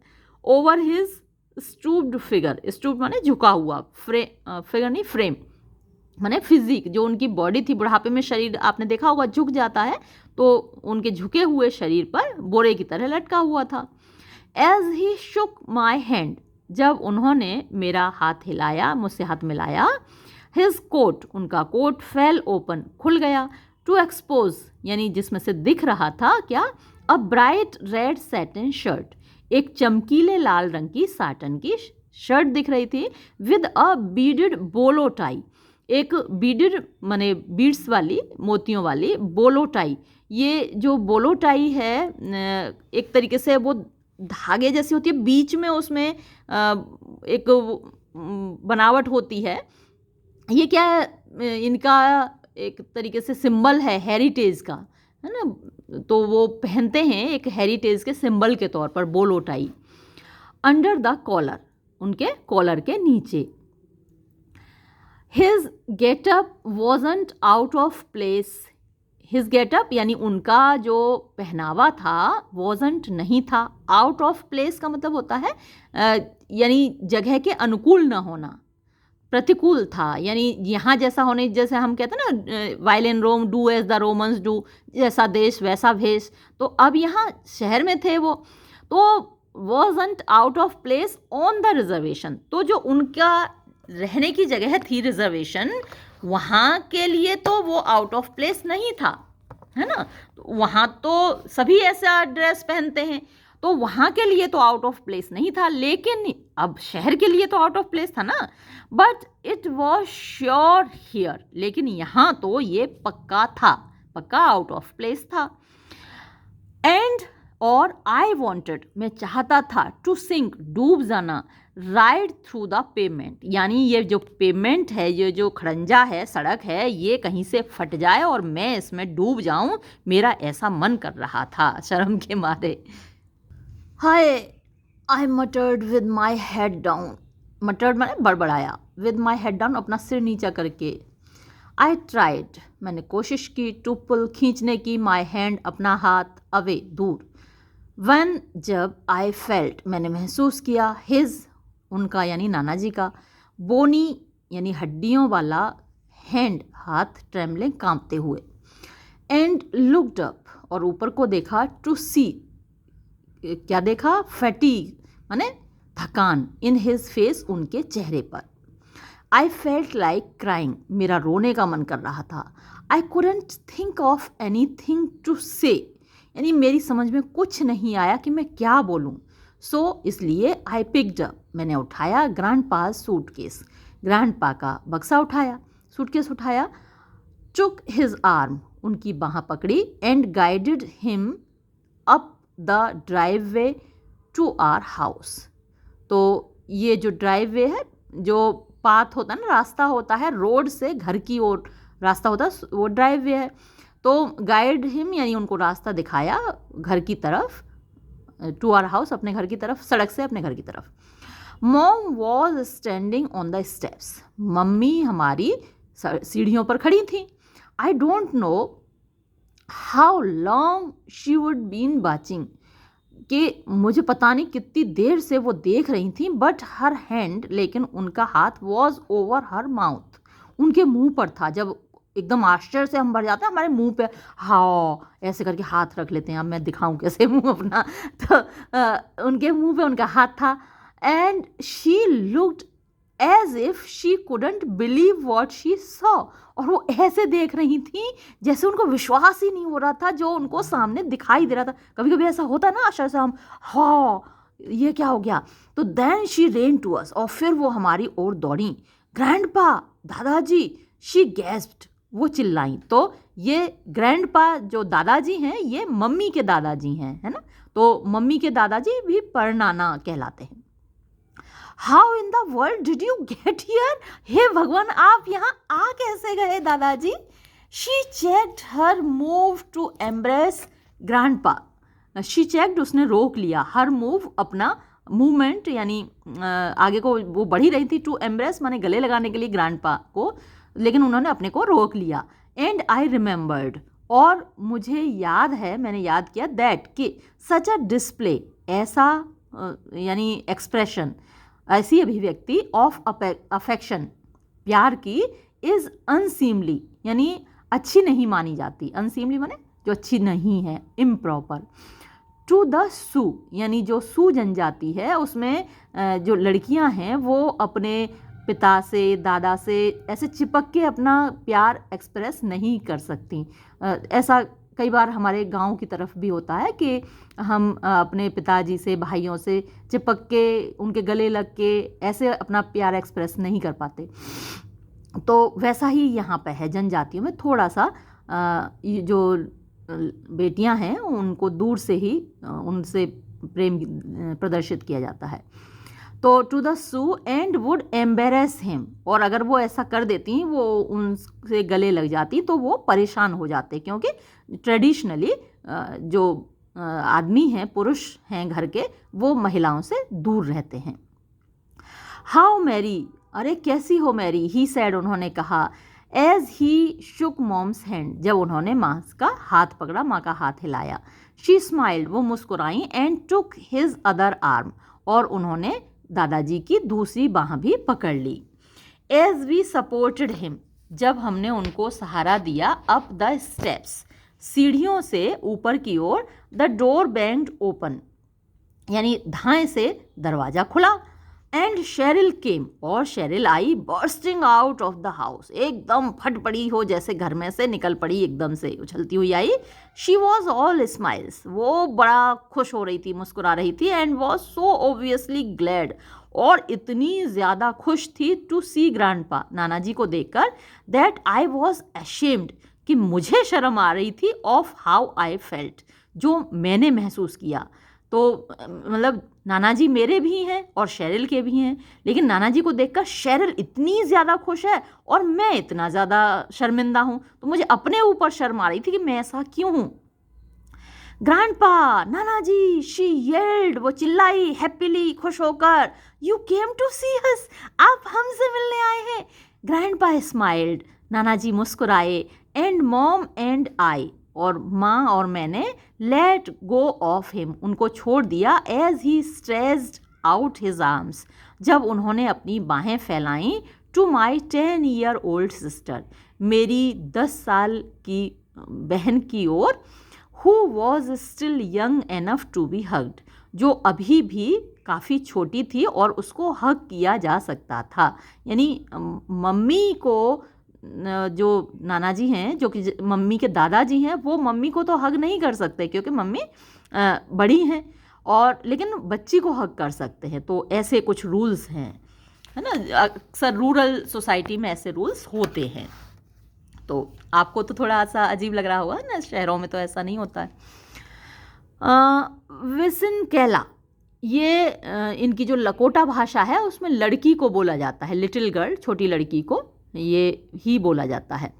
over his stooped figure, stooped माने झुका हुआ, फिगर नहीं फ्रेम माने फिजिक, जो उनकी बॉडी थी, बुढ़ापे में शरीर आपने देखा होगा झुक जाता है, तो उनके झुके हुए शरीर पर बोरे की तरह लटका हुआ था. As he Shuk my hand, जब उन्होंने मेरा हाथ हिलाया, मुझसे हाथ मिलाया, हिज कोट, उनका कोट, फेल ओपन, खुल गया, टू एक्सपोज यानी जिसमें से दिख रहा था क्या, a bright red satin shirt, एक चमकीले लाल रंग की साटन की शर्ट दिख रही थी, विद अ बीडेड बोलो टाई, एक बीडेड माने बीड्स वाली, मोतियों वाली बोलो टाई. ये जो बोलो टाई है एक तरीके से वो धागे जैसी होती है, बीच में उसमें एक बनावट होती है. ये क्या है, इनका एक तरीके से सिंबल है हेरिटेज का, है ना, तो वो पहनते हैं एक हेरिटेज के सिंबल के तौर पर बोलो टाई. अंडर द कॉलर, उनके कॉलर के नीचे. His getup wasn't out of place, his getup यानी उनका जो पहनावा था, वॉजंट नहीं था, आउट ऑफ प्लेस का मतलब होता है यानी जगह के अनुकूल न होना, प्रतिकूल था, यानी यहाँ जैसा होने, जैसे हम कहते हैं ना, while in Rome do as the Romans do, जैसा देश वैसा भेष, तो अब यहाँ शहर में थे वो, तो wasn't out of place on the reservation, तो जो उनका रहने की जगह थी रिजर्वेशन, वहाँ के लिए तो वो आउट ऑफ प्लेस नहीं था, है ना, वहाँ तो सभी ऐसा ड्रेस पहनते हैं, तो वहाँ के लिए तो आउट ऑफ प्लेस नहीं था, लेकिन अब शहर के लिए तो आउट ऑफ प्लेस था ना. But it was sure here, लेकिन यहाँ तो ये पक्का था, पक्का आउट ऑफ प्लेस था. एंड और आई वॉन्टेड, मैं चाहता था, टू सिंक, डूब जाना, राइड थ्रू द पेमेंट, यानी ये जो पेमेंट है, ये जो खड़ंजा है, सड़क है, ये कहीं से फट जाए और मैं इसमें डूब जाऊं, मेरा ऐसा मन कर रहा था शर्म के मारे. Hi, I muttered with my head down, muttered मैंने बड़बड़ाया, विद माई हेड डाउन अपना सिर नीचा करके. आई ट्राइड, मैंने कोशिश की, टू पुल, खींचने की, माई हैंड, अपना हाथ, अवे, दूर. वन, जब, आई फेल्ट, मैंने महसूस किया, हिज, उनका यानी नाना जी का, बोनी यानी हड्डियों वाला, हैंड, हाथ, ट्रेमलिंग, कांपते हुए. एंड लुक्ड अप, और ऊपर को देखा, टू सी, क्या देखा, फैटीग माने थकान, इन हिज फेस, उनके चेहरे पर. आई फेल्ट लाइक क्राइंग, मेरा रोने का मन कर रहा था. I couldn't think of anything to say, यानी मेरी समझ में कुछ नहीं आया कि मैं क्या बोलूं. सो इसलिए आई पिक्ड अप, मैंने उठाया, ग्रैंडपाज सूटकेस, ग्रैंडपा का बक्सा उठाया, सूटकेस उठाया. टुक हिज आर्म, उनकी बाह पकड़ी, and guided him up the driveway to our house. तो ये जो ड्राइव वे है, जो पाथ होता है ना, रास्ता होता है, रोड से घर की ओर रास्ता होता है, वो ड्राइव वे है. तो गाइड हिम यानी उनको रास्ता दिखाया घर की तरफ, टू आवर हाउस, अपने घर की तरफ, सड़क से अपने घर की तरफ. Mom was standing on the steps, मम्मी हमारी सीढ़ियों पर खड़ी थी. I don't know how long she would been watching, कि मुझे पता नहीं कितनी देर से वो देख रही थी. बट हर हैंड, लेकिन उनका हाथ, वॉज ओवर हर माउथ, उनके मुंह पर था. जब एकदम आश्चर्य से हम भर जाते हैं, हमारे मुंह पे हाँ ऐसे करके हाथ रख लेते हैं. अब मैं दिखाऊं कैसे मुंह अपना, तो उनके मुंह पे उनका हाथ था. And she looked as if she couldn't believe what she saw, और वो ऐसे देख रही थी जैसे उनको विश्वास ही नहीं हो रहा था जो उनको सामने दिखाई दे रहा था. कभी कभी ऐसा होता है ना, आश्चर्य से हम हाँ ये क्या हो गया. तो then she ran to us, और फिर वो हमारी ओर दौड़ी. ग्रैंडपा, दादाजी, शी गैस्प्ड, वो चिल्लाई. तो ये ग्रैंडपा जो दादाजी हैं, ये मम्मी के दादाजी हैं, है ना, तो मम्मी के दादाजी भी परनाना कहलाते हैं. How in the world did you get here, हे भगवान आप यहाँ आ कैसे गए दादाजी. She checked her move to embrace grandpa. She checked, उसने रोक लिया, हर मूव, अपना मूवमेंट, यानी आगे को वो बढ़ी रही थी, टू एम्ब्रेस माने गले लगाने के लिए ग्रैंडपा को, लेकिन उन्होंने अपने को रोक लिया। एंड आई रिमेंबर्ड, और मुझे याद है, मैंने याद किया, दैट कि सच अ डिस्प्ले, ऐसा यानी एक्सप्रेशन, ऐसी अभिव्यक्ति ऑफ अफेक्शन, प्यार की, इज़ अनसीमली, यानी अच्छी नहीं मानी जाती। अनसीमली माने जो अच्छी नहीं है, इम्प्रॉपर। टू द सू, यानी जो सू जनजाति है उसमें जो लड़कियां हैं वो अपने पिता से, दादा से ऐसे चिपक के अपना प्यार एक्सप्रेस नहीं कर सकती। ऐसा कई बार हमारे गांव की तरफ भी होता है कि हम अपने पिताजी से, भाइयों से चिपक के, उनके गले लग के ऐसे अपना प्यार एक्सप्रेस नहीं कर पाते। तो वैसा ही यहाँ पे है, जनजातियों में थोड़ा सा ये जो बेटियां हैं उनको दूर से ही उनसे प्रेम प्रदर्शित किया जाता है। तो टू द सू एंड वुड एम्बेरस हिम, और अगर वो ऐसा कर देती, वो उनसे गले लग जाती, तो वो परेशान हो जाते, क्योंकि ट्रेडिशनली जो आदमी हैं, पुरुष हैं घर के, वो महिलाओं से दूर रहते हैं। हाउ मैरी, अरे कैसी हो मैरी, ही सैड, उन्होंने कहा, as he shook Mom's hand, जब उन्होंने माँ का हाथ पकड़ा, माँ का हाथ हिलाया। शी स्माइल्ड, वो मुस्कुराई, and took his other arm, और उन्होंने दादाजी की दूसरी बाह भी पकड़ ली। एज वी सपोर्टेड हिम, जब हमने उनको सहारा दिया, अप द स्टेप्स, सीढ़ियों से ऊपर की ओर, द डोर बैंग्ड ओपन, यानी धाएं से दरवाजा खुला। एंड शेरिल केम, और शेरिल आई, bursting out of the house, एकदम फट पड़ी हो जैसे घर में से निकल पड़ी, एकदम से उछलती हुई आई। शी वॉज ऑल स्माइल्स, वो बड़ा खुश हो रही थी, मुस्कुरा रही थी। And was so obviously glad, और इतनी ज़्यादा खुश थी, टू सी ग्रैंडपा, नाना जी को देखकर, दैट आई वॉज अशेम्ड, कि मुझे शर्म आ रही थी, ऑफ हाउ आई फेल्ट, जो मैंने महसूस किया। तो मतलब नाना जी मेरे भी हैं और शेरिल के भी हैं, लेकिन नाना जी को देखकर शेरिल इतनी ज़्यादा खुश है और मैं इतना ज़्यादा शर्मिंदा हूँ, तो मुझे अपने ऊपर शर्म आ रही थी कि मैं ऐसा क्यों हूँ। Grandpa, Nana ji, she yield, वो चिल्लाई, हैप्पीली, खुश होकर, यू केम टू सी अस, आप हमसे मिलने आए हैं। ग्रैंडपा स्माइल्ड, नाना जी मुस्कुराए। एंड मॉम एंड आई, और माँ और मैंने, लेट गो ऑफ हिम, उनको छोड़ दिया। As he stretched out his arms, जब उन्होंने अपनी बाहें फैलाईं, टू माई 10-year-old सिस्टर, मेरी 10 साल की बहन की ओर, who was still young enough to be hugged, जो अभी भी काफ़ी छोटी थी और उसको हग किया जा सकता था। यानी मम्मी को, जो नाना जी हैं, जो कि मम्मी के दादाजी हैं, वो मम्मी को तो हग नहीं कर सकते क्योंकि मम्मी बड़ी हैं, और लेकिन बच्ची को हग कर सकते हैं। तो ऐसे कुछ रूल्स हैं, है ना, अक्सर रूरल सोसाइटी में ऐसे रूल्स होते हैं। तो आपको तो थोड़ा सा अजीब लग रहा होगा ना, शहरों में तो ऐसा नहीं होता है। विसिन कैला, ये इनकी जो लकोटा भाषा है उसमें लड़की को बोला जाता है, लिटिल गर्ल, छोटी लड़की को ये ही बोला जाता है।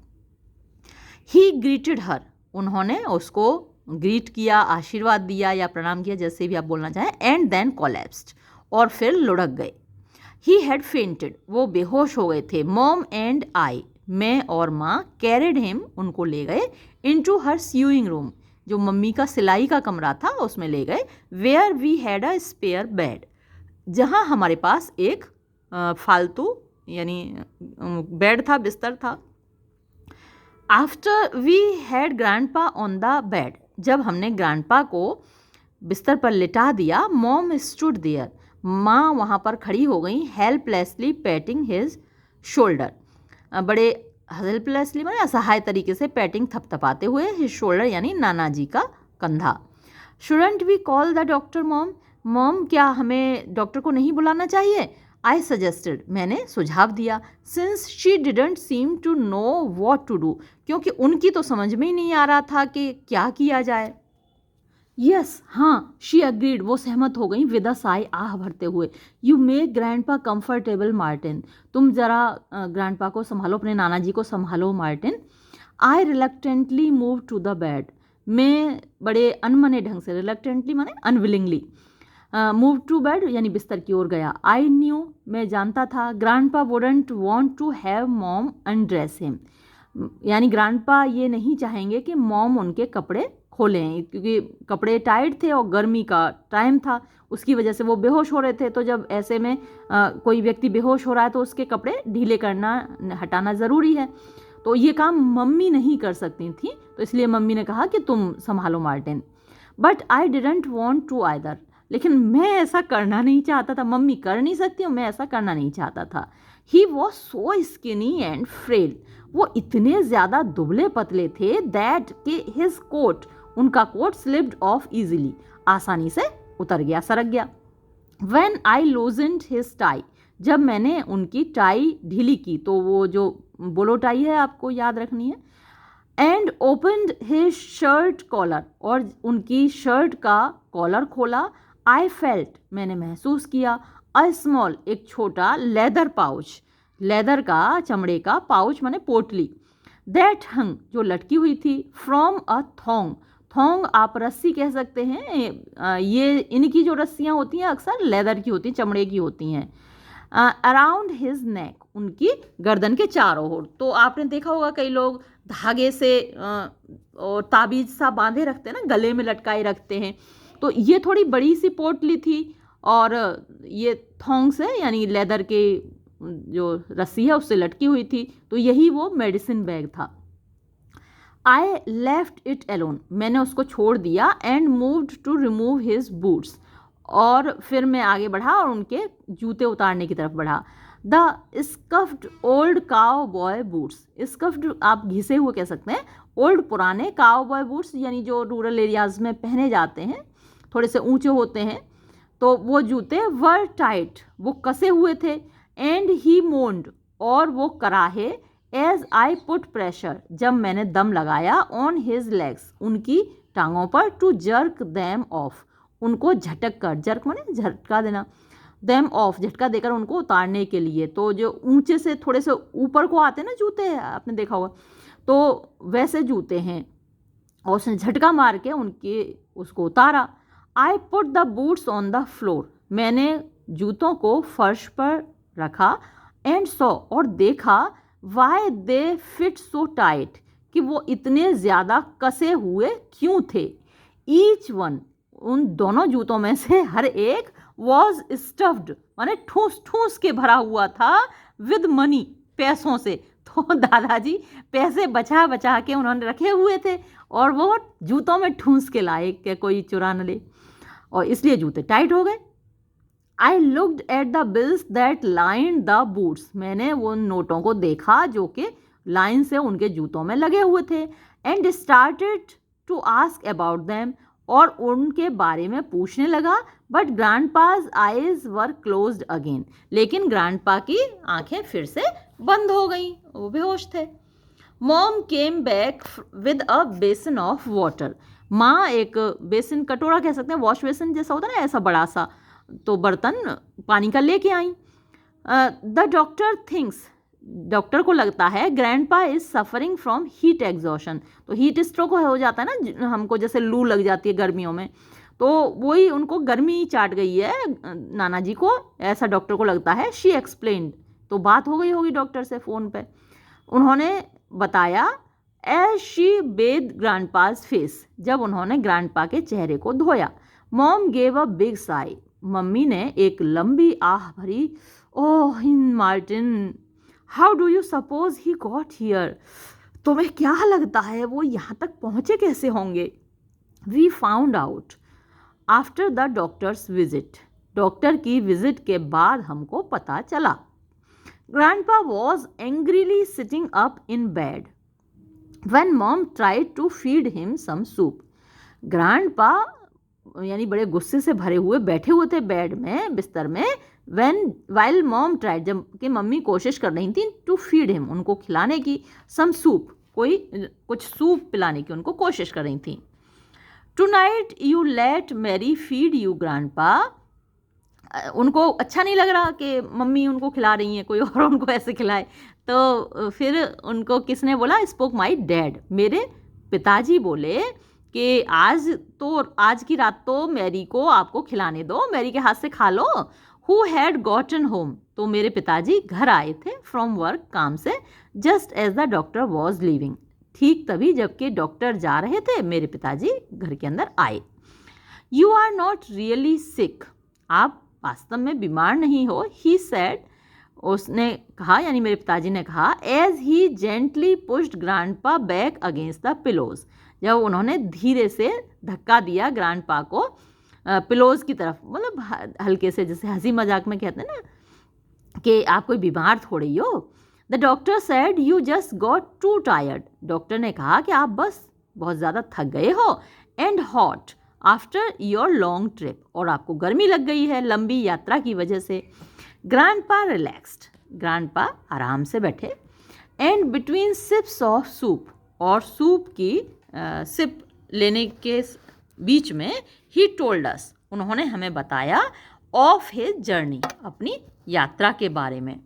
ही ग्रीटेड हर, उन्होंने उसको ग्रीट किया, आशीर्वाद दिया या प्रणाम किया, जैसे भी आप बोलना चाहें। एंड देन कोलैप्स्ड, और फिर लुढ़क गए। ही हैड फेंटेड, वो बेहोश हो गए थे। मॉम एंड आई, मैं और माँ, कैरिड हिम, उनको ले गए, इनटू हर स्यूइंग रूम, जो मम्मी का सिलाई का कमरा था उसमें ले गए। Where we had a spare bed, जहाँ हमारे पास एक फालतू यानी बेड था, बिस्तर था। After we had grandpa on the bed, जब हमने ग्रैंडपा को बिस्तर पर लिटा दिया। मॉम स्टूड देयर, माँ वहाँ पर खड़ी हो गई। हेल्पलेसली पैटिंग हिज शोल्डर, बड़े हेल्पलेसली माने असहाय तरीके से, पैटिंग थपथपाते हुए, हिज शोल्डर यानी नाना जी का कंधा। Shouldn't we call the doctor Mom, Mom क्या हमें डॉक्टर को नहीं बुलाना चाहिए। आई सजेस्टेड, मैंने सुझाव दिया। Since she didn't seem to know what to do, क्योंकि उनकी तो समझ में ही नहीं आ रहा था कि क्या किया जाए। यस, हाँ, शी अग्रीड, वो सहमत हो गई। विद अ साई, आह भरते हुए। You make grandpa comfortable Martin, तुम जरा ग्रैंडपा को संभालो, अपने नाना जी को संभालो Martin. I reluctantly move to the bed, मैं बड़े अनमने ढंग से, रिलक्टेंटली माने अनविलिंगली, मूव टू बेड यानी बिस्तर की ओर गया। आई न्यू, मैं जानता था, grandpa wouldn't want to have Mom undress him, यानी ग्रैंडपा ये नहीं चाहेंगे कि मॉम उनके कपड़े खोलें, क्योंकि कपड़े टाइट थे और गर्मी का टाइम था, उसकी वजह से वो बेहोश हो रहे थे। तो जब ऐसे में कोई व्यक्ति बेहोश हो रहा है तो उसके कपड़े ढीले करना, हटाना ज़रूरी है। तो ये काम मम्मी नहीं कर सकती थी, तो इसलिए मम्मी ने कहा कि तुम संभालो Martin. But I didn't want to either, लेकिन मैं ऐसा करना नहीं चाहता था। मम्मी कर नहीं सकती और मैं ऐसा करना नहीं चाहता था। He was so skinny and frail, वो इतने ज़्यादा दुबले पतले थे दैट कि हिज कोट, उनका कोट स्लिप्ड ऑफ इजीली, आसानी से उतर गया, सरक गया। When I loosened his tie, जब मैंने उनकी टाई ढीली की, तो वो जो बोलो टाई है आपको याद रखनी है, and opened his shirt collar, और उनकी शर्ट का कॉलर खोला, आई फेल्ट, मैंने महसूस किया, अ स्मॉल, एक छोटा लेदर पाउच, लेदर का, चमड़े का पाउच माने पोटली, दैट हंग, जो लटकी हुई थी, फ्रॉम अ थोंग, थोंग आप रस्सी कह सकते हैं, ये इनकी जो रस्सियाँ होती हैं अक्सर लेदर की होती हैं, चमड़े की होती हैं, अराउंड हिज नेक, उनकी गर्दन के चारों ओर। तो आपने देखा होगा कई लोग धागे से और ताबीज सा बांधे रखते हैं ना, गले में लटकाए रखते हैं। तो ये थोड़ी बड़ी सी पोटली थी और ये थोंग से यानी लेदर के जो रस्सी है उससे लटकी हुई थी। तो यही वो मेडिसिन बैग था। आई लेफ्ट इट एलोन, मैंने उसको छोड़ दिया, and moved to remove his boots, और फिर मैं आगे बढ़ा और उनके जूते उतारने की तरफ बढ़ा। द स्कफ्ड ओल्ड काव बॉय बूट्स, स्कफ्ड आप घिसे हुए कह सकते हैं, ओल्ड पुराने, काव बॉय बूट्स यानी जो रूरल एरियाज़ में पहने जाते हैं, थोड़े से ऊंचे होते हैं, तो वो जूते वर टाइट, वो कसे हुए थे, एंड ही मोन्ड, और वो कराहे, एज आई पुट प्रेशर, जब मैंने दम लगाया, ऑन हिज लेग्स, उनकी टांगों पर, टू जर्क दैम ऑफ, उनको झटक कर, जर्क माने झटका देना, दैम ऑफ झटका देकर उनको उतारने के लिए। तो जो ऊंचे से थोड़े से ऊपर को आते हैं ना जूते, आपने देखा होगा, तो वैसे जूते हैं, और उसने झटका मार के उनके उसको उतारा। I put the boots on the floor, मैंने जूतों को फर्श पर रखा, एंड सॉ, और देखा, why they fit so tight, कि वो इतने ज़्यादा कसे हुए क्यों थे। ईच वन, उन दोनों जूतों में से हर एक, वॉज स्टफ्ड माने ठूस ठूस के भरा हुआ था, विद मनी, पैसों से। तो दादाजी पैसे बचा बचा के उन्होंने रखे हुए थे और वो जूतों में ठूस के लाए कि कोई चुरा न ले, और इसलिए जूते टाइट हो गए। I looked at the bills that line the boots, मैंने वो नोटों को देखा जो कि लाइन से उनके जूतों में लगे हुए थे, and started to ask about them, और उनके बारे में पूछने लगा। But grandpa's eyes were closed again, लेकिन ग्रैंडपा की आंखें फिर से बंद हो गई, वो बेहोश थे। Mom came back with a basin of water, माँ एक बेसिन, कटोरा कह सकते हैं, वॉश बेसिन जैसा होता है ना, ऐसा बड़ा सा, तो बर्तन पानी का लेके आई। द डॉक्टर थिंक्स, डॉक्टर को लगता है, grandpa is suffering from heat exhaustion, तो हीट स्ट्रोक हो जाता है ना हमको, जैसे लू लग जाती है गर्मियों में, तो वही उनको गर्मी चाट गई है नाना जी को, ऐसा डॉक्टर को लगता है। शी एक्सप्लेन्ड, तो बात हो गई होगी डॉक्टर से फ़ोन पे, उन्होंने बताया। As she bathed grandpa's face, जब उन्होंने ग्रैंडपा के चेहरे को धोया। Mom gave a big sigh, मम्मी ने एक लंबी आह भरी। Oh in Martin, how do you suppose he got here, तुम्हें क्या लगता है वो यहाँ तक पहुँचे कैसे होंगे। We found out after the doctor's visit, doctor की विजिट के बाद हमको पता चला। Grandpa was angrily sitting up in bed when Mom tried to feed him some soup, grandpa यानी बड़े गुस्से से भरे हुए बैठे हुए थे बेड में, बिस्तर में, वाइल मॉम ट्राइड, जब कि मम्मी कोशिश कर रही थी, टू फीड हिम, उनको खिलाने की, सम सूप, कुछ सूप पिलाने की उनको कोशिश कर रही थी। Tonight you let Mary feed you grandpa, उनको अच्छा नहीं लग रहा कि मम्मी उनको खिला रही हैं, कोई और उनको ऐसे खिलाए, तो फिर उनको किसने बोला? स्पोक माई डैड, मेरे पिताजी बोले कि आज की रात तो मैरी को आपको खिलाने दो, मैरी के हाथ से खा लो। हु हैड गॉटन होम, तो मेरे पिताजी घर आए थे फ्रॉम वर्क, काम से, just as the doctor was leaving, ठीक तभी जबकि डॉक्टर जा रहे थे मेरे पिताजी घर के अंदर आए। यू आर नॉट रियली सिक, आप वास्तव में बीमार नहीं हो, ही सेड, उसने कहा, यानी मेरे पिताजी ने कहा, as he gently pushed grandpa back against the pillows, जब उन्होंने धीरे से धक्का दिया ग्रैंडपा को पिलोज की तरफ, मतलब हल्के से, जैसे हंसी मजाक में कहते हैं ना कि आप कोई बीमार थोड़ी हो। The doctor said you just got to tired, doctor ने कहा कि आप बस बहुत ज़्यादा थक गए हो, and hot after your long trip, और आपको गर्मी लग गई है लंबी यात्रा की वजह से। ग्रैंडपा रिलैक्स्ड, ग्रैंडपा आराम से बैठे, and between sips of soup, और सूप की सिप लेने के बीच में, ही टोल्ड अस, उन्होंने हमें बताया, ऑफ हिज जर्नी, अपनी यात्रा के बारे में।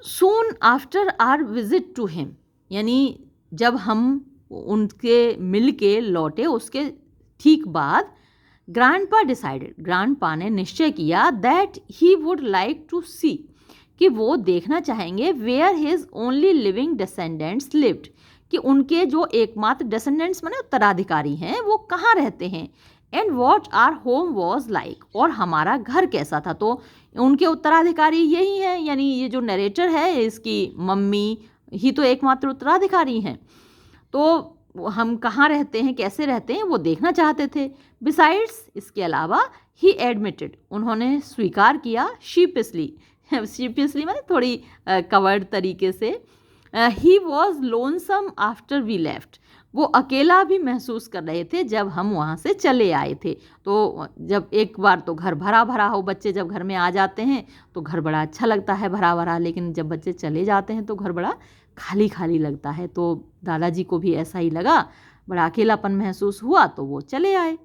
Soon after our visit to him, यानी जब हम उनके मिल के लौटे उसके ठीक बाद, ग्रैंडपा डिसाइडेड, ग्रैंडपा ने निश्चय किया, that he would like to see, कि वो देखना चाहेंगे, where his only living descendants lived, कि उनके जो एकमात्र डिसेंडेंट्स माने उत्तराधिकारी हैं वो कहाँ रहते हैं, and what our home was like, और हमारा घर कैसा था। तो उनके उत्तराधिकारी यही हैं, यानी ये जो नरेटर है इसकी मम्मी ही तो एकमात्र उत्तराधिकारी हैं, तो हम कहाँ रहते हैं, कैसे रहते हैं, वो देखना चाहते थे। बिसाइड्स, इसके अलावा, ही एडमिटेड, उन्होंने स्वीकार किया, शीपिसली, शीपिसली मतलब थोड़ी कवर्ड तरीके से, he was lonesome after we left, वो अकेला भी महसूस कर रहे थे जब हम वहाँ से चले आए थे। तो जब एक बार तो घर भरा भरा हो, बच्चे जब घर में आ जाते हैं तो घर बड़ा अच्छा लगता है भरा भरा, लेकिन जब बच्चे चले जाते हैं तो घर बड़ा खाली खाली लगता है। तो दादाजी को भी ऐसा ही लगा, बड़ा अकेलापन महसूस हुआ, तो वो चले आए।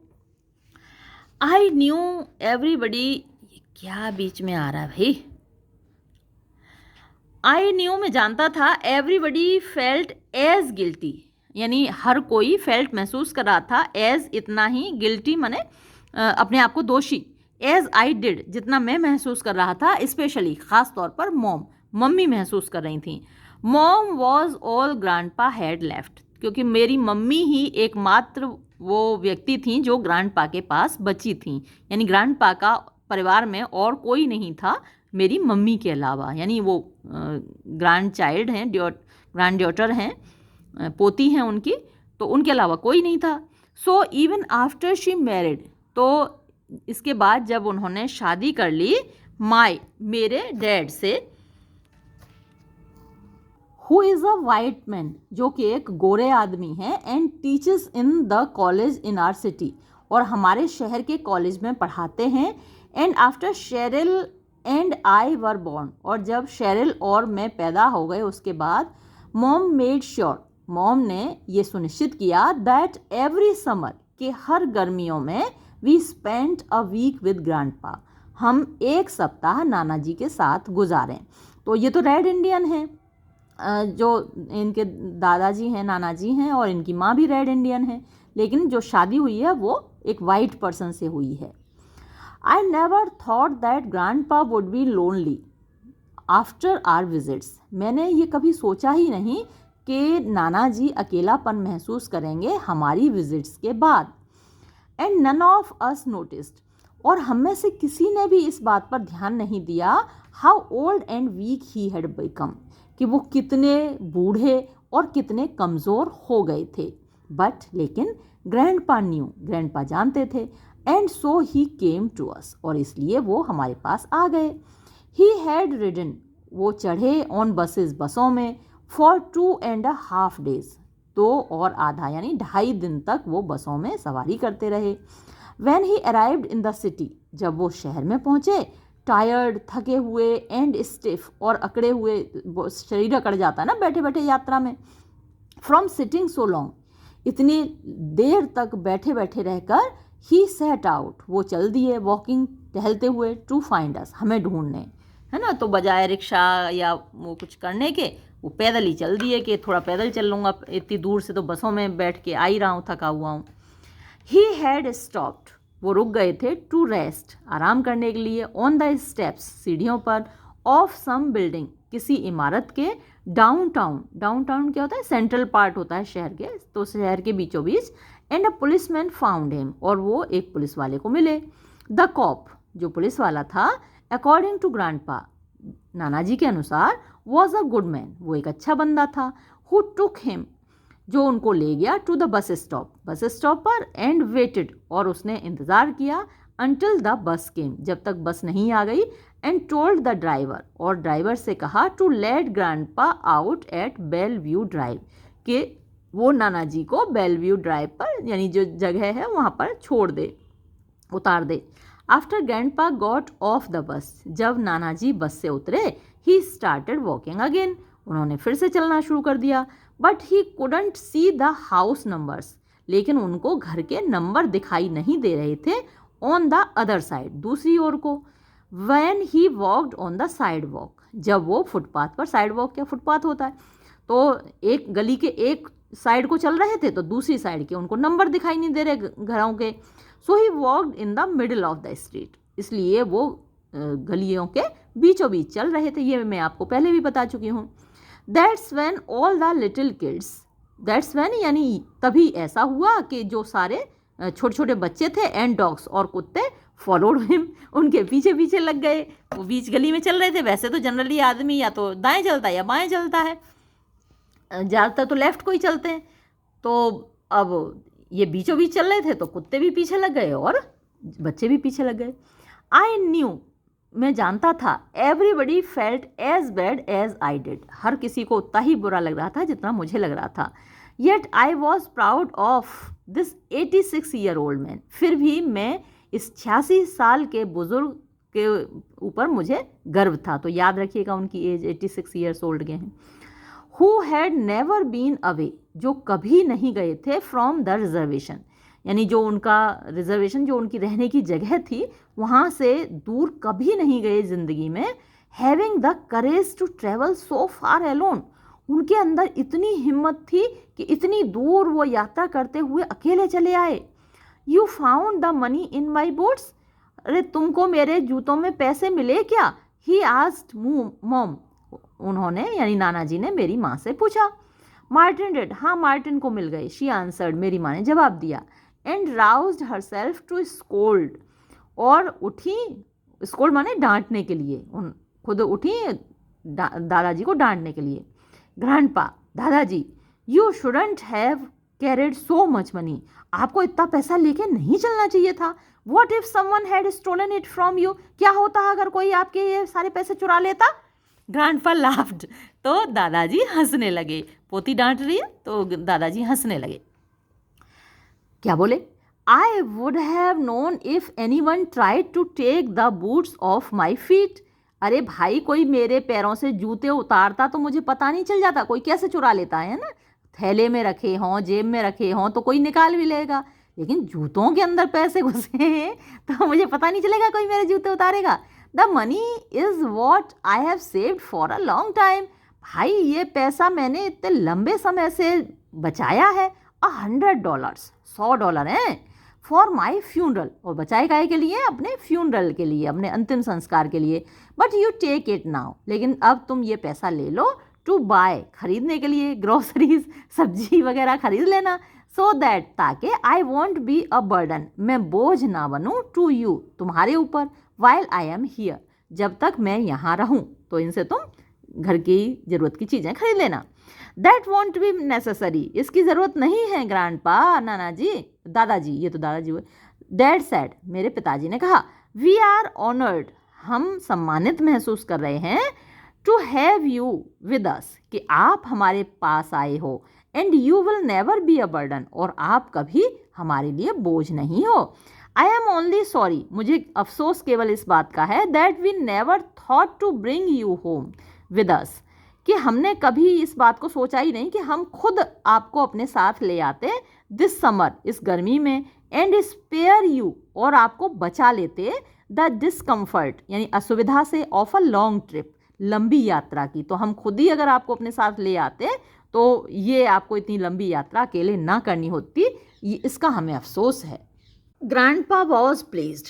आई न्यू एवरीबडी, क्या बीच में आ रहा है भाई, आई न्यू में जानता था, एवरीबडी फेल्ट एज गिल्टी, यानी हर कोई फेल्ट महसूस कर रहा था, एज इतना ही, गिल्टी माने अपने आप को दोषी, एज आई डिड जितना मैं महसूस कर रहा था, स्पेशली खास तौर पर मॉम, मम्मी महसूस कर रही थी। Mom was all grandpa had left, क्योंकि मेरी मम्मी ही एकमात्र वो व्यक्ति थी जो ग्रैंडपा के पास बची थी, यानी ग्रैंडपा का परिवार में और कोई नहीं था मेरी मम्मी के अलावा, यानी वो ग्रैंड चाइल्ड हैं, ग्रैंड डॉटर हैं, पोती हैं उनकी, तो उनके अलावा कोई नहीं था। So even after she married, तो इसके बाद जब उन्होंने शादी कर ली, मेरे डैड से, who is a white man, जो कि एक गोरे आदमी है, and teachers in the college in our city, और हमारे शहर के कॉलेज में पढ़ाते हैं। And after Cheryl and I were born, और जब शेरिल और मैं पैदा हो गए उसके बाद, मॉम मेड श्योर, मॉम ने ये सुनिश्चित किया, दैट एवरी समर, कि हर गर्मियों में, we spent a week with grandpa, हम एक सप्ताह नाना जी के साथ गुजारें। तो ये तो रेड इंडियन हैं, जो इनके दादाजी हैं, नाना जी हैं, और इनकी माँ भी रेड इंडियन है, लेकिन जो शादी हुई है वो एक वाइट पर्सन से हुई है। I never thought that grandpa would be lonely after our visits, मैंने ये कभी सोचा ही नहीं कि नाना जी अकेलापन महसूस करेंगे हमारी विजिट्स के बाद। And none of us noticed, और हम में से किसी ने भी इस बात पर ध्यान नहीं दिया, how old and weak he had become, कि वो कितने बूढ़े और कितने कमज़ोर हो गए थे। बट लेकिन ग्रैंडपा न्यू, ग्रैंडपा जानते थे, and so he came to us, और इसलिए वो हमारे पास आ गए। ही हैड रिडन, वो चढ़े ऑन बसेस, बसों में, फॉर 2.5 days, 2 और आधा यानी 2.5 दिन तक वो बसों में सवारी करते रहे। When he arrived in the city, जब वो शहर में पहुँचे, टायर्ड, थके हुए, एंड स्टिफ, और अकड़े हुए, शरीर अकड़ जाता है ना बैठे बैठे यात्रा में, फ्रॉम सिटिंग सो लॉन्ग, इतनी देर तक बैठे बैठे रहकर, ही सेट आउट, वो चल दिए, वॉकिंग टहलते हुए, टू फाइंड अस, हमें ढूंढने, है ना। तो बजाय रिक्शा या वो कुछ करने के वो पैदल ही चल दिए कि थोड़ा पैदल चल लूँगा, इतनी दूर से तो बसों में बैठ के आ ही रहा हूँ, थका हुआ हूँ। ही हैड स्टॉप्ड, वो रुक गए थे, टू रेस्ट, आराम करने के लिए, ऑन द स्टेप्स, सीढ़ियों पर, ऑफ सम बिल्डिंग, किसी इमारत के, डाउनटाउन, डाउनटाउन क्या होता है, सेंट्रल पार्ट होता है शहर के, तो शहर के बीचों बीच, and a policeman found him, और वो एक पुलिस वाले को मिले। द कॉप, जो पुलिस वाला था, अकॉर्डिंग टू ग्रैंडपा, नाना जी के अनुसार, वॉज अ गुड मैन, वो एक अच्छा बंदा था, हु टुक हिम, जो उनको ले गया, to the bus stop, bus stop पर, एंड वेटेड, और उसने इंतज़ार किया, अंटिल द बस केम, जब तक बस नहीं आ गई, एंड टोल्ड द ड्राइवर, और ड्राइवर से कहा, to let grandpa out at bell view Drive, कि वो नाना जी को बेल व्यू ड्राइव पर, यानी जो जगह है वहाँ पर छोड़ दे, उतार दे। After grandpa got off the bus, जब नाना जी बस से उतरे, ही स्टार्टेड वॉकिंग अगेन, उन्होंने फिर से चलना शुरू कर दिया, but he couldn't see the house numbers, लेकिन उनको घर के नंबर दिखाई नहीं दे रहे थे, ऑन द अदर साइड, दूसरी ओर को। When he walked on the side walk, जब वो फुटपाथ पर, साइड वॉक क्या फुटपाथ होता है, तो एक गली के एक साइड को चल रहे थे तो दूसरी साइड के उनको नंबर दिखाई नहीं दे रहे घरों के। So he walked in the middle of the street, इसलिए वो गलियों के बीचों बीच चल रहे थे, ये मैं आपको पहले भी बता चुकी हूँ। That's when all the little kids, that's when यानी तभी ऐसा हुआ कि जो सारे छोटे छोटे बच्चे थे, एंड डॉग्स, और कुत्ते, फॉलोड हिम, उनके पीछे पीछे लग गए। वो बीच गली में चल रहे थे, वैसे तो जनरली आदमी या तो दाएं चलता है या बाएं चलता है, ज़्यादातर तो लेफ्ट को ही चलते हैं, तो अब ये बीचों बीच चल रहे थे तो कुत्ते भी पीछे लग गए और बच्चे भी पीछे लग गए। आई न्यू, मैं जानता था, everybody felt as bad as I did, हर किसी को उतना ही बुरा लग रहा था जितना मुझे लग रहा था। Yet I was proud of this 86 year old man, फिर भी मैं इस 86 साल के बुजुर्ग के ऊपर मुझे गर्व था, तो याद रखिएगा उनकी एज 86 ईयर्स ओल्ड के हैं। Who had never been away, जो कभी नहीं गए थे, फ्रॉम द रिजर्वेशन, यानी जो उनका रिजर्वेशन, जो उनकी रहने की जगह थी, वहाँ से दूर कभी नहीं गए ज़िंदगी में। Having the courage to travel so far alone, उनके अंदर इतनी हिम्मत थी कि इतनी दूर वो यात्रा करते हुए अकेले चले आए। You found the money in my boots, अरे तुमको मेरे जूतों में पैसे मिले क्या? ही आस्क्ड मॉम, उन्होंने यानी नाना जी ने मेरी माँ से पूछा। मार्टिन डिड, हाँ मार्टिन को मिल गए। शी आंसर्ड, मेरी माँ ने जवाब दिया। एंड राउज्ड हरसेल्फ टू स्कोल्ड, और उठी, स्कोल्ड माने डांटने के लिए, उन खुद उठी दादाजी को डांटने के लिए। ग्रैंडपा, दादाजी, you shouldn't have carried so much money, आपको इतना पैसा लेके नहीं चलना चाहिए था। What if someone had stolen it from you, क्या होता अगर कोई आपके ये सारे पैसे चुरा लेता? ग्रैंडपा लाफ्ड, तो दादाजी हंसने लगे। पोती डांट रही है तो दादाजी हंसने लगे। क्या बोले? I would have known if anyone tried to take the boots off my feet, अरे भाई कोई मेरे पैरों से जूते उतारता तो मुझे पता नहीं चल जाता, कोई कैसे चुरा लेता है ना, थैले में रखे हों, जेब में रखे हों तो कोई निकाल भी लेगा, लेकिन जूतों के अंदर पैसे घुसे हैं तो मुझे पता नहीं चलेगा कोई मेरे जूते उतारेगा। The money is what I have saved for a long time, भाई ये पैसा मैंने इतने लंबे समय से बचाया है। $100, $100 हैं, फॉर माई फ्यूनरल, और बचाए गाय के लिए, अपने फ्यूनरल के लिए, अपने अंतिम संस्कार के लिए। But you take it now, लेकिन अब तुम ये पैसा ले लो, टू बाय, खरीदने के लिए, ग्रोसरीज, सब्जी वगैरह खरीद लेना, सो दैट, ताकि I want B a burden, मैं बोझ ना बनूँ, टू यू, तुम्हारे ऊपर, वाइल आई एम हियर, जब तक मैं यहाँ रहूँ, तो इनसे तुम घर की ज़रूरत की चीज़ें खरीद लेना। दैट वॉन्ट बी नेसेसरी, इसकी ज़रूरत नहीं है ग्रैंडपा, नाना जी, दादाजी, ये तो दादाजी हुए। डैड सैड, मेरे पिताजी ने कहा। वी आर ऑनर्ड, हम सम्मानित महसूस कर रहे हैं, to have you with us, कि आप हमारे पास आए हो, and you will never be a burden, और आप कभी हमारे लिए बोझ नहीं हो। आई एम ओनली सॉरी, मुझे अफसोस केवल इस बात का है, that we never thought to bring you home with us, कि हमने कभी इस बात को सोचा ही नहीं कि हम खुद आपको अपने साथ ले आते दिस समर, इस गर्मी में, एंड स्पेयर यू, और आपको बचा लेते द डिस्कम्फर्ट यानी असुविधा से ऑफ अ लॉन्ग ट्रिप, लंबी यात्रा की। तो हम खुद ही अगर आपको अपने साथ ले आते तो ये आपको इतनी लंबी यात्रा अकेले ना करनी होती, ये इसका हमें अफसोस है। ग्रैंडपा वॉज प्लीज्ड,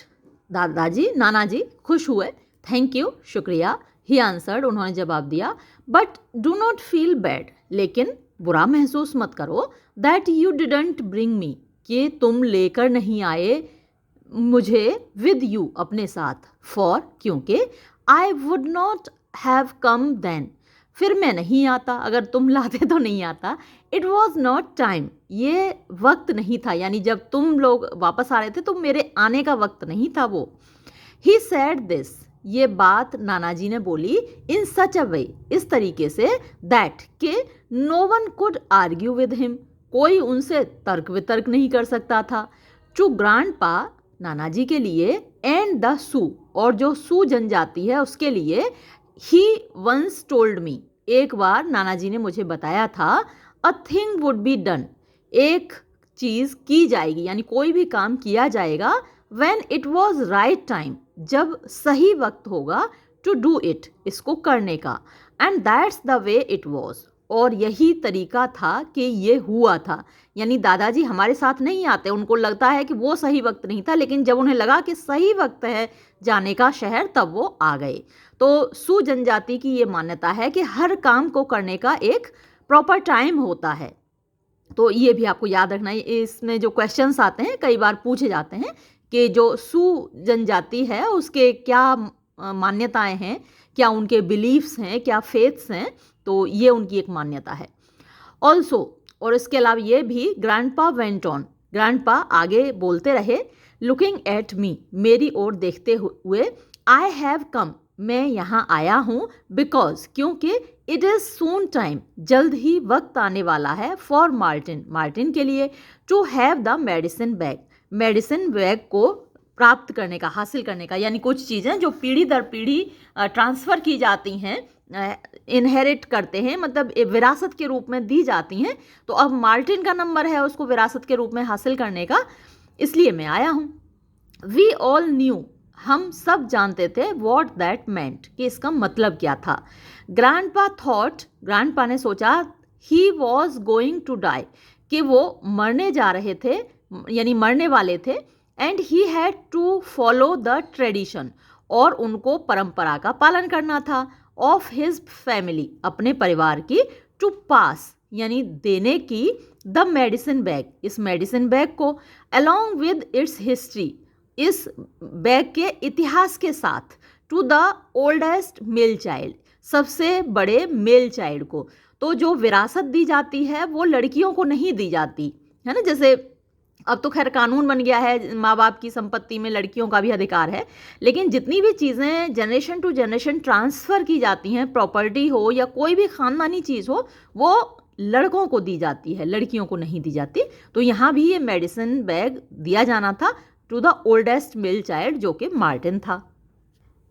दादाजी नाना जी खुश हुए। थैंक यू, शुक्रिया। ही आंसर्ड, उन्होंने जवाब दिया। But do not feel bad, लेकिन बुरा महसूस मत करो। That you didn't bring me, कि तुम लेकर नहीं आए मुझे विद यू, अपने साथ। फॉर, क्योंकि I would not have come then, फिर मैं नहीं आता, अगर तुम लाते तो नहीं आता। इट वॉज नॉट टाइम, ये वक्त नहीं था, यानी जब तुम लोग वापस आ रहे थे तो मेरे आने का वक्त नहीं था वो। ही सैड दिस, ये बात नाना जी ने बोली। इन सच अ वे, इस तरीके से, दैट के no one could argue with him, कोई उनसे तर्क वितर्क नहीं कर सकता था। टू ग्रैंडपा, नाना जी के लिए, एंड द सू, और जो सू जनजाति है उसके लिए, ही वंस टोल्ड मी, एक बार नाना जी ने मुझे बताया था, a thing would be done, एक चीज़ की जाएगी, यानी कोई भी काम किया जाएगा, when it was right time, जब सही वक्त होगा, टू डू इट, इसको करने का। And that's the way it was, और यही तरीका था कि ये हुआ था। यानी दादाजी हमारे साथ नहीं आते, उनको लगता है कि वो सही वक्त नहीं था, लेकिन जब उन्हें लगा कि सही वक्त है जाने का शहर, तब वो आ गए। तो सू जनजाति की ये मान्यता है कि हर काम को करने का एक प्रॉपर टाइम होता है। तो ये भी आपको याद रखना है। इसमें जो क्वेश्चंस आते हैं कई बार पूछे जाते हैं कि जो सू जनजाति है उसके क्या मान्यताएं हैं, क्या उनके बिलीफ्स हैं, क्या फेथ्स हैं, तो ये उनकी एक मान्यता है। ऑल्सो, और इसके अलावा ये भी, ग्रैंडपा वेंट ऑन, ग्रैंडपा आगे बोलते रहे, लुकिंग एट मी, मेरी ओर देखते हुए, आई हैव कम, मैं यहाँ आया हूँ, बिकॉज, क्योंकि, इट इज़ सून टाइम, जल्द ही वक्त आने वाला है, फॉर मार्टिन, मार्टिन के लिए, to have the medicine bag, medicine bag को प्राप्त करने का, हासिल करने का। यानी कुछ चीज़ें जो पीढ़ी दर पीढ़ी ट्रांसफ़र की जाती हैं, इनहेरिट करते हैं, मतलब विरासत के रूप में दी जाती हैं, तो अब मार्टिन का नंबर है उसको विरासत के रूप में हासिल करने का, इसलिए मैं आया हूँ। वी ऑल न्यू, हम सब जानते थे, वॉट दैट मेंट, कि इसका मतलब क्या था। ग्रैंडपा थॉट, ग्रैंडपा ने सोचा, he was going to die, कि वो मरने जा रहे थे, यानी मरने वाले थे। And he had to follow the tradition, और उनको परंपरा का पालन करना था, ऑफ हिज फैमिली, अपने परिवार की, टू पास, यानी देने की, द मेडिसिन बैग, इस मेडिसिन बैग को, अलॉन्ग विद इट्स हिस्ट्री, इस बैग के इतिहास के साथ, to the oldest male child, सबसे बड़े मेल चाइल्ड को। तो जो विरासत दी जाती है वो लड़कियों को नहीं दी जाती है ना, जैसे अब तो खैर कानून बन गया है, माँ बाप की संपत्ति में लड़कियों का भी अधिकार है, लेकिन जितनी भी चीज़ें जनरेशन टू जनरेशन ट्रांसफ़र की जाती हैं, प्रॉपर्टी हो या कोई भी ख़ानदानी चीज़ हो, वो लड़कों को दी जाती है, लड़कियों को नहीं दी जाती। तो यहाँ भी ये मेडिसिन बैग दिया जाना था to the oldest male child, जो कि मार्टिन था।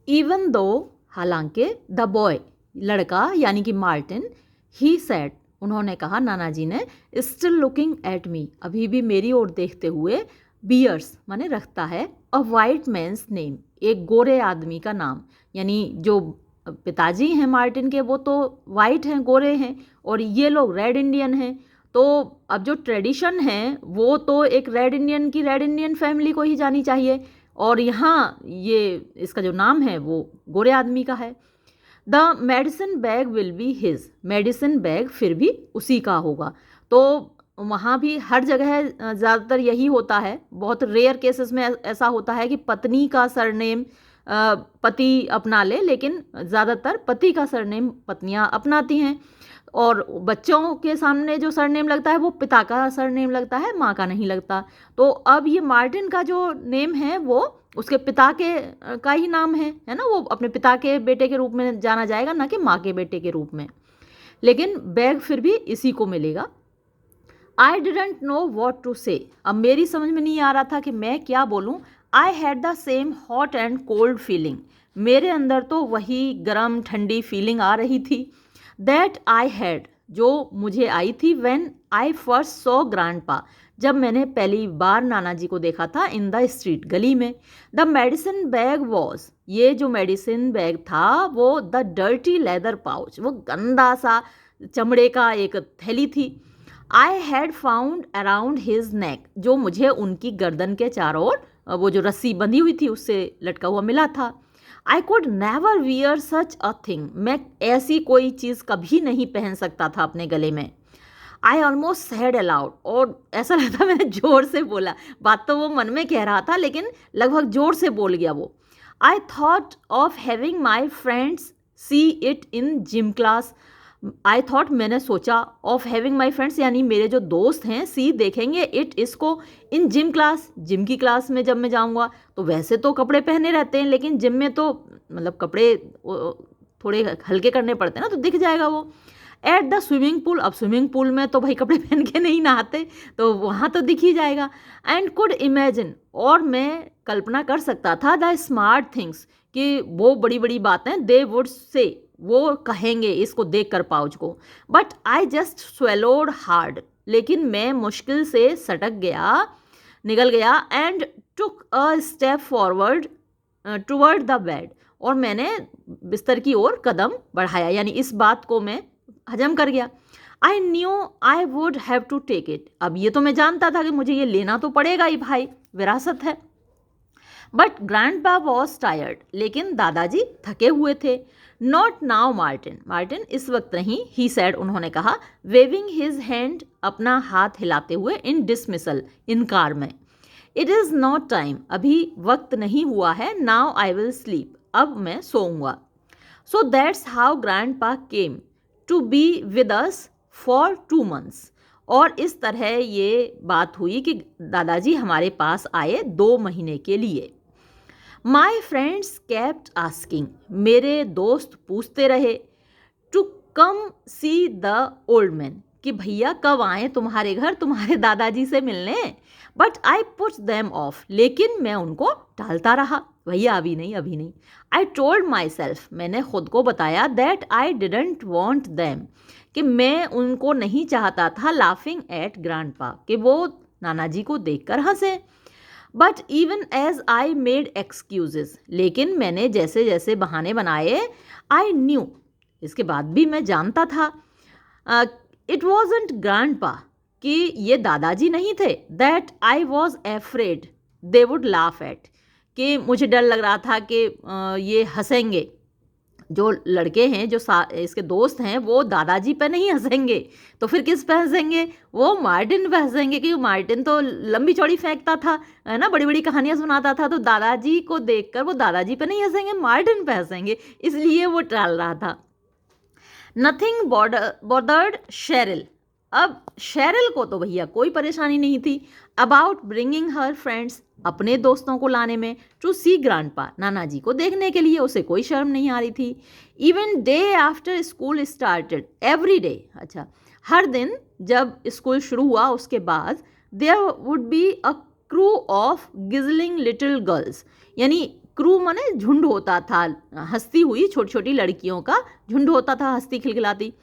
इवन दो, हालांकि, द बॉय, लड़का यानी कि मार्टिन, ही सेड, उन्होंने कहा, नाना जी ने, स्टिल लुकिंग एट मी, अभी भी मेरी ओर देखते हुए, बियर्स माने रखता है, अ वाइट मैंस नेम, एक गोरे आदमी का नाम, यानी जो पिताजी हैं मार्टिन के वो तो वाइट हैं, गोरे हैं, और ये लोग रेड इंडियन हैं। तो अब जो ट्रेडिशन है वो तो एक रेड इंडियन की रेड इंडियन फैमिली को ही जानी चाहिए, और यहाँ ये इसका जो नाम है वो गोरे आदमी का है। The medicine bag will be his, medicine bag फिर भी उसी का होगा। तो वहाँ भी हर जगह ज़्यादातर यही होता है, बहुत रेयर केसेस में ऐसा होता है कि पत्नी का सरनेम पति अपना ले, लेकिन ज़्यादातर पति का सरनेम पत्नियाँ अपनाती हैं, और बच्चों के सामने जो सरनेम लगता है वो पिता का सरनेम लगता है, माँ का नहीं लगता। तो अब ये मार्टिन का जो नेम है वो उसके पिता के का ही नाम है ना, वो अपने पिता के बेटे के रूप में जाना जाएगा, ना कि माँ के बेटे के रूप में, लेकिन बैग फिर भी इसी को मिलेगा। I didn't know what to say, अब मेरी समझ में नहीं आ रहा था कि मैं क्या बोलूँ। I had the same hot and cold feeling, मेरे अंदर तो वही गर्म ठंडी फीलिंग आ रही थी। दैट आई हैड, जो मुझे आई थी, when I first saw grandpa, जब मैंने पहली बार नाना जी को देखा था इन द स्ट्रीट, गली में। द मेडिसिन बैग वॉज, ये जो मेडिसिन बैग था वो द डर्टी लेदर पाउच, वो गंदा सा चमड़े का एक थैली थी। I had found around his neck, जो मुझे उनकी गर्दन के चारों ओर वो जो रस्सी बंधी हुई थी उससे लटका हुआ मिला था। I could never wear such a thing, मैं ऐसी कोई चीज़ कभी नहीं पहन सकता था अपने गले में। आई ऑलमोस्ट सेड अलाउड, और ऐसा लगता मैंने जोर से बोला, बात तो वो मन में कह रहा था लेकिन लगभग जोर से बोल गया वो। I thought of having my friends see it in gym class, I thought मैंने सोचा, ऑफ हैविंग माई फ्रेंड्स यानी मेरे जो दोस्त हैं, सी देखेंगे इट इसको, इन जिम क्लास, जिम की क्लास में जब मैं जाऊँगा तो वैसे तो कपड़े पहने रहते हैं लेकिन जिम में तो मतलब कपड़े थोड़े हल्के करने पड़ते हैं ना, तो दिख जाएगा वो। एट द स्विमिंग पूल, अब स्विमिंग पूल में तो भाई कपड़े पहन के नहीं नहाते तो वहाँ तो दिख ही जाएगा। एंड कुड इमेजिन, और मैं कल्पना कर सकता था, द स्मार्ट थिंग्स, कि वो बड़ी बड़ी बातें दे वुड से, वो कहेंगे इसको देख कर पाउच को। But I just swallowed hard, लेकिन मैं मुश्किल से सटक गया, निकल गया। And took a step forward toward the bed, और मैंने बिस्तर की ओर कदम बढ़ाया, यानी इस बात को मैं हजम कर गया। I knew I would have to take it, अब ये तो मैं जानता था कि मुझे ये लेना तो पड़ेगा ही भाई, विरासत है। बट ग्रैंडपा वॉज टायर्ड, लेकिन दादाजी थके हुए थे। नॉट नाउ मार्टिन, मार्टिन इस वक्त नहीं, ही सैड, उन्होंने कहा, वेविंग हिज हैंड, अपना हाथ हिलाते हुए, इन डिसमिसल, इनकार में। इट इज़ नॉट टाइम, अभी वक्त नहीं हुआ है। नाउ आई विल स्लीप, अब मैं सोऊंगा। So that's how grandpa came to be with us for 2 months, और इस तरह ये बात हुई कि दादाजी हमारे पास आए 2 महीने के लिए। माई फ्रेंड्स केप्ट आस्किंग, मेरे दोस्त पूछते रहे, to come see the old man, कि भैया कब आए तुम्हारे घर तुम्हारे दादाजी से मिलने। But I put them of, लेकिन मैं उनको टालता रहा, भैया अभी नहीं अभी नहीं। आई टोल्ड माई सेल्फ, मैंने खुद को बताया, that I didn't want them, कि मैं उनको नहीं चाहता था, लाफिंग एट ग्रैंडपा, कि वो नाना जी को देखकर हंसे। But even as I made excuses, लेकिन मैंने जैसे जैसे बहाने बनाए, आई न्यू, इसके बाद भी मैं जानता था, इट वॉजंट ग्रैंडपा, कि ये दादाजी नहीं थे। That I was afraid they would laugh at, कि मुझे डर लग रहा था कि ये हंसेंगे, जो लड़के हैं जो इसके दोस्त हैं वो दादाजी पे नहीं हंसेंगे, तो फिर किस पे हंसेंगे, वो मार्टिन पे हंसेंगे, क्योंकि मार्टिन तो लंबी चौड़ी फेंकता था, है ना, बड़ी बड़ी कहानियां सुनाता था, तो दादाजी को देखकर वो दादाजी पे नहीं हंसेंगे, मार्टिन पे हंसेंगे, इसलिए वो टाल रहा था। नथिंग बॉदर्ड शेरिल, अब शेरिल को तो भैया कोई परेशानी नहीं थी, अबाउट ब्रिंगिंग हर फ्रेंड्स, अपने दोस्तों को लाने में, टू सी ग्रैंडपा, नाना जी को देखने के लिए उसे कोई शर्म नहीं आ रही थी। Even day after school started, every day, अच्छा हर दिन जब स्कूल शुरू हुआ उसके बाद, there would be a crew of giggling little girls, यानी क्रू माने झुंड होता था, हंसती हुई छोटी छोटी लड़कियों का झुंड होता था, हंसती खिलखिलाती,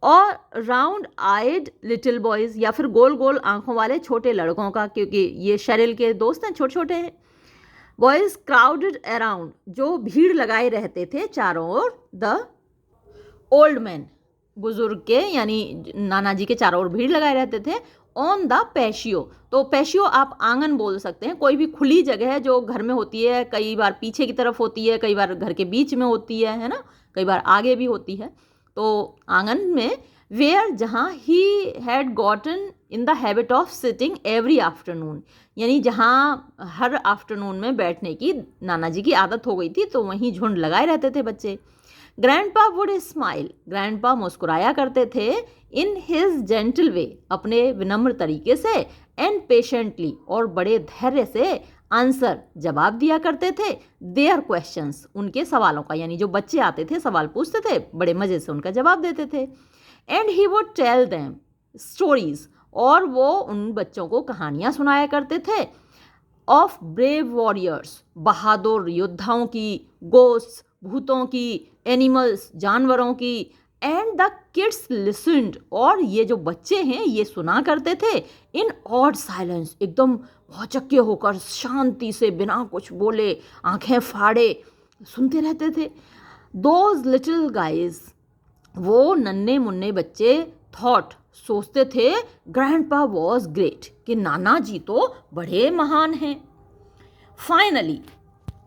और राउंड आइड लिटिल बॉयज़, या फिर गोल गोल आंखों वाले छोटे लड़कों का, क्योंकि ये शेरिल के दोस्त हैं, छोटे छोटे हैं। बॉयज़ क्राउडेड अराउंड, जो भीड़ लगाए रहते थे चारों ओर, द ओल्ड मैन, बुजुर्ग के यानी नाना जी के चारों ओर भीड़ लगाए रहते थे। ऑन द पैशियो, तो पैशियो आप आंगन बोल सकते हैं, कोई भी खुली जगह है जो घर में होती है, कई बार पीछे की तरफ होती है, कई बार घर के बीच में होती है ना, कई बार आगे भी होती है, तो आंगन में, वेयर, जहाँ he had gotten in the habit of sitting every afternoon, यानी जहाँ हर आफ्टरनून में बैठने की नाना जी की आदत हो गई थी, तो वहीं झुंड लगाए रहते थे बच्चे। ग्रैंडपा वुड स्माइल, ग्रैंडपा मुस्कुराया करते थे, इन हिज जेंटल वे, अपने विनम्र तरीके से, एंड पेशेंटली, और बड़े धैर्य से, आंसर, जवाब दिया करते थे, देयर क्वेश्चंस, उनके सवालों का, यानी जो बच्चे आते थे सवाल पूछते थे, बड़े मज़े से उनका जवाब देते थे। And he would tell them stories, और वो उन बच्चों को कहानियाँ सुनाया करते थे, ऑफ ब्रेव वॉरियर्स, बहादुर योद्धाओं की, गोस्ट्स, भूतों की, एनिमल्स, जानवरों की, एंड द किड्स लिसन्ड, और ये जो बच्चे हैं ये सुना करते थे इन ऑड साइलेंस, एकदम भौचक्के होकर शांति से बिना कुछ बोले आंखें फाड़े सुनते रहते थे। दोज लिटिल गाइज, वो नन्हे मुन्ने बच्चे थॉट, सोचते थे, ग्रैंडपा वॉज ग्रेट, कि नाना जी तो बड़े महान हैं। फाइनली,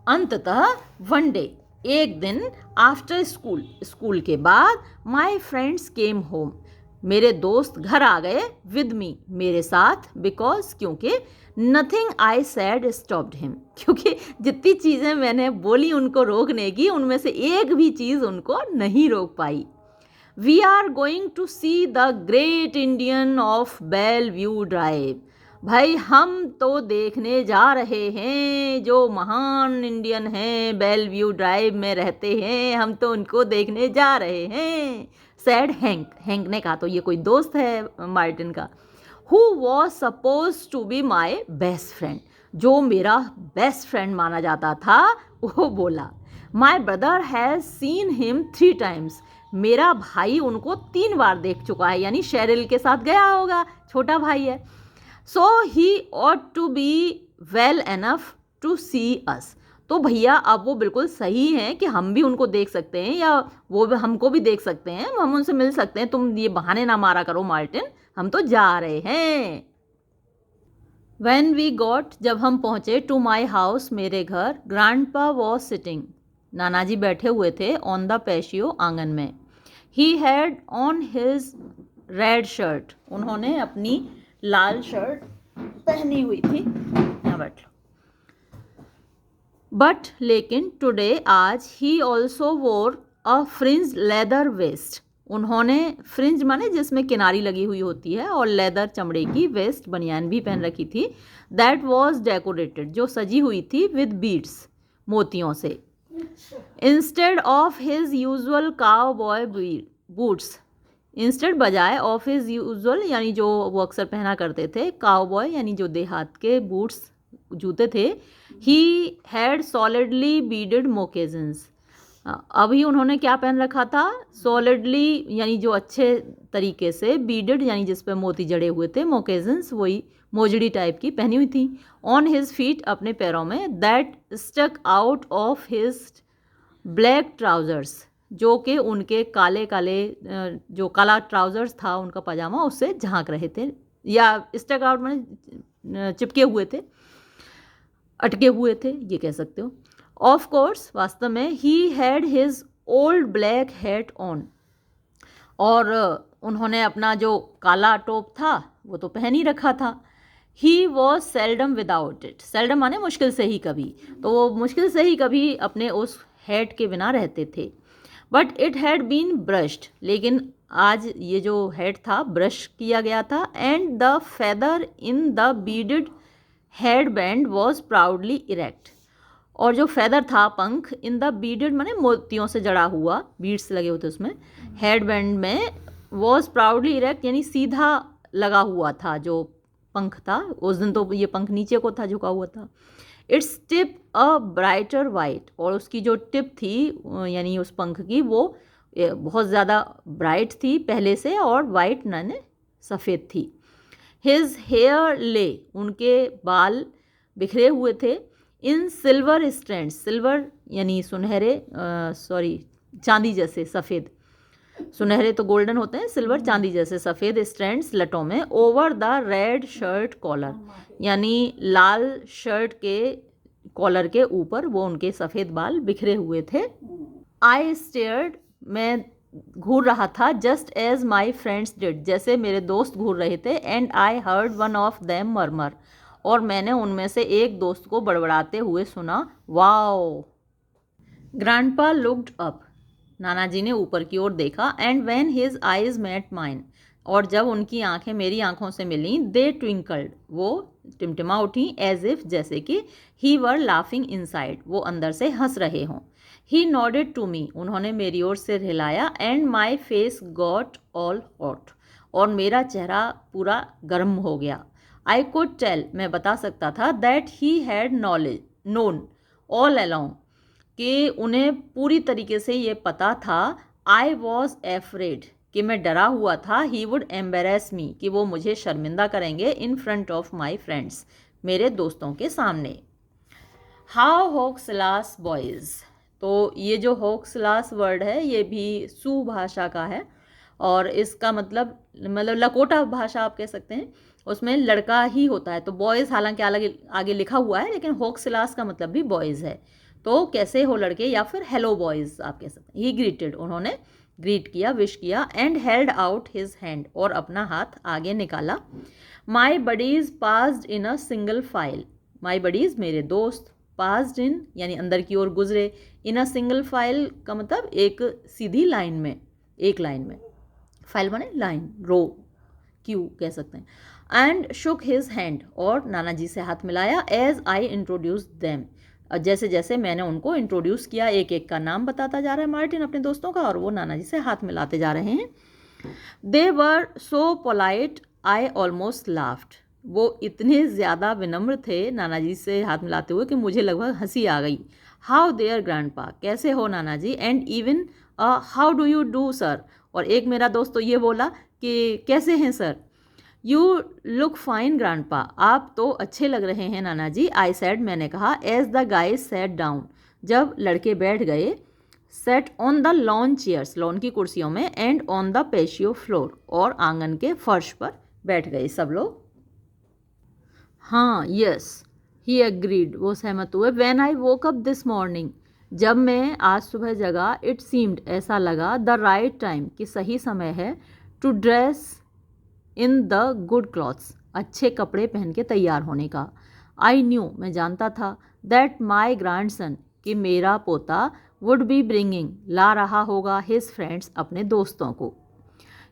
अंततः वन डे, एक दिन, आफ्टर स्कूल, स्कूल के बाद, माई फ्रेंड्स केम होम, मेरे दोस्त घर आ गए, विद मी, मेरे साथ, बिकॉज, क्योंकि nothing I sad stopped him, क्योंकि जितनी चीज़ें मैंने बोली उनको रोकने की, उनमें से एक भी चीज़ उनको नहीं रोक पाई। We are going to see the great Indian of bell view drive, भाई हम तो देखने जा रहे हैं जो महान इंडियन हैं, बेल व्यू ड्राइव में रहते हैं, हम तो उनको देखने जा रहे हैं। सैड हैंक, हैंक ने कहा, तो ये कोई दोस्त है मार्टिन का। Who was suppose to be my best friend, जो मेरा बेस्ट फ्रेंड माना जाता था, वो बोला, my brother has seen him 3 times, मेरा भाई उनको 3 बार देख चुका है, यानी शेरिल के साथ गया होगा, छोटा भाई है। So he ought to be well enough to see us, तो भैया अब वो बिल्कुल सही हैं कि हम भी उनको देख सकते हैं, या वो भी हमको भी देख सकते हैं, हम उनसे मिल सकते हैं, तुम ये बहाने ना मारा करो मार्टिन, हम तो जा रहे हैं। When we got, जब हम पहुँचे, टू माई हाउस, मेरे घर, ग्रैंडपा वॉज सिटिंग, नाना जी बैठे हुए थे, ऑन द पैशियो, आंगन में। He had on his red shirt, उन्होंने अपनी लाल शर्ट पहनी हुई थी, यहाँ बैठ लो। बट लेकिन टुडे, आज, ही ऑल्सो वोर अ फ्रिंज लेदर वेस्ट, उन्होंने फ्रिंज माने जिसमें किनारी लगी हुई होती है, और लेदर चमड़े की वेस्ट बनियान भी पहन रखी थी। दैट वॉज डेकोरेटेड, जो सजी हुई थी, विद बीड्स, मोतियों से। Instead of his usual cow boy boots, instead बजाय, ऑफ हिज यूजुअल यानी जो वो अक्सर पहना करते थे, काउ बॉय यानी जो देहात के बूट्स, जूते थे। ही हैड सॉलिडली बीडेड मोकेजन्स, अभी उन्होंने क्या पहन रखा था, सॉलिडली यानी जो अच्छे तरीके से, बीडेड यानी जिस पे मोती जड़े हुए थे, मोकेजन्स वही मोजड़ी टाइप की पहनी हुई थी। ऑन हिज फीट, अपने पैरों में, that stuck out of his black trousers, जो कि उनके काले काले, जो काला ट्राउजर्स था उनका पजामा, उससे झांक रहे थे, या स्टक आउट माने चिपके हुए थे, अटके हुए थे, ये कह सकते हो। ऑफ कोर्स, वास्तव में, he had his old black hat on, और उन्होंने अपना जो काला टोप था वो तो पहन ही रखा था। He was seldom without it, seldom माने मुश्किल से ही कभी, तो वो मुश्किल से ही कभी अपने उस हैट के बिना रहते थे। But it had been brushed, लेकिन आज ये जो हैट था ब्रश किया गया था। And the feather in the beaded head band was proudly erect, और जो फेदर था, पंख, इन द बीडेड माने मोतियों से जड़ा हुआ, बीड्स लगे होते उसमें, हेड बैंड में, वॉज प्राउडली इरेक्ट यानी सीधा लगा हुआ था जो पंख था। उस दिन तो ये पंख नीचे को था, झुका हुआ था। इट्स टिप अ ब्राइटर वाइट, और उसकी जो टिप थी यानी उस पंख की, वो बहुत ज़्यादा ब्राइट थी पहले से, और वाइट यानी सफ़ेद थी। हिज हेयर ले, उनके बाल बिखरे हुए थे, इन सिल्वर स्ट्रैंड्स, सिल्वर यानी सुनहरे, चांदी जैसे सफ़ेद, सुनहरे तो गोल्डन होते हैं, सिल्वर चांदी जैसे सफ़ेद स्ट्रैंड्स लटों में, over the red shirt collar, यानी लाल शर्ट के कॉलर के ऊपर वो उनके सफ़ेद बाल बिखरे हुए थे। आई स्टेयर्ड, मैं घूर रहा था, just as my friends did, जैसे मेरे दोस्त घूर रहे थे। And I heard one of them murmur, और मैंने उनमें से एक दोस्त को बड़बड़ाते हुए सुना, वाओ। ग्रैंडपा लुक्ड अप, नाना जी ने ऊपर की ओर देखा। And when his eyes met mine, और जब उनकी आंखें मेरी आंखों से मिलीं, दे ट्विंकल्ड, वो टिमटिमा उठी, एज इफ, जैसे कि, ही वर लाफिंग इनसाइड, वो अंदर से हंस रहे हों। ही नॉडेड टू मी, उन्होंने मेरी ओर से हिलाया। And my face got all hot, और मेरा चेहरा पूरा गर्म हो गया। आई कुड टेल, मैं बता सकता था, that he had known all along, कि उन्हें पूरी तरीके से ये पता था, आई वॉज एफ्रेड कि मैं डरा हुआ था, ही वुड एम्बेरस मी कि वो मुझे शर्मिंदा करेंगे, in front of my friends मेरे दोस्तों के सामने। हाउ होक्सलास बॉयज़, तो ये जो होक्सलास वर्ड है ये भी सू भाषा का है और इसका मतलब लकोटा भाषा आप कह सकते हैं, उसमें लड़का ही होता है। तो बॉयज़ हालांकि आगे आगे लिखा हुआ है लेकिन होक्सलास का मतलब भी बॉयज़ है। तो कैसे हो लड़के या फिर हेलो बॉयज़ आप कह सकते हैं। ही ग्रीटेड, उन्होंने ग्रीट किया, विश किया, and held out his hand और अपना हाथ आगे निकाला। My buddies passed in a single file, my buddies मेरे दोस्त, पास्ड इन यानी अंदर की ओर गुजरे, इन अ सिंगल फाइल का मतलब एक सीधी लाइन में, एक लाइन में, फाइल माने लाइन, रो, क्यू कह सकते हैं। एंड शुक हिज हैंड और नाना जी से हाथ मिलाया, एज आई इंट्रोड्यूस देम, जैसे जैसे मैंने उनको इंट्रोड्यूस किया, एक एक का नाम बताता जा रहा है मार्टिन अपने दोस्तों का और वो नाना जी से हाथ मिलाते जा रहे हैं। They were so polite I almost laughed, वो इतने ज़्यादा विनम्र थे नाना जी से हाथ मिलाते हुए कि मुझे लगभग हंसी आ गई। हाउ देयर ग्रैंडपा, कैसे हो नाना जी, and even how do you do sir, और एक मेरा दोस्त तो ये बोला कि कैसे हैं sir. You look fine grandpa, आप तो अच्छे लग रहे हैं नाना जी, आई सेड मैंने कहा, as the guys sat down, जब लड़के बैठ गए, sat on the lawn chairs, lawn की कुर्सियों में, and on the patio floor, और आंगन के फर्श पर बैठ गए सब लोग। हाँ, यस, ही एग्रीड, वो सहमत हुए। When I woke up this morning, जब मैं आज सुबह जगा, इट सीम्ड ऐसा लगा, द राइट टाइम कि सही समय है, to dress in the good clothes, अच्छे कपड़े पहन के तैयार होने का। आई न्यू, मैं जानता था, दैट माई ग्रैंडसन कि मेरा पोता, वुड बी ब्रिंगिंग, ला रहा होगा, हिज फ्रेंड्स अपने दोस्तों को।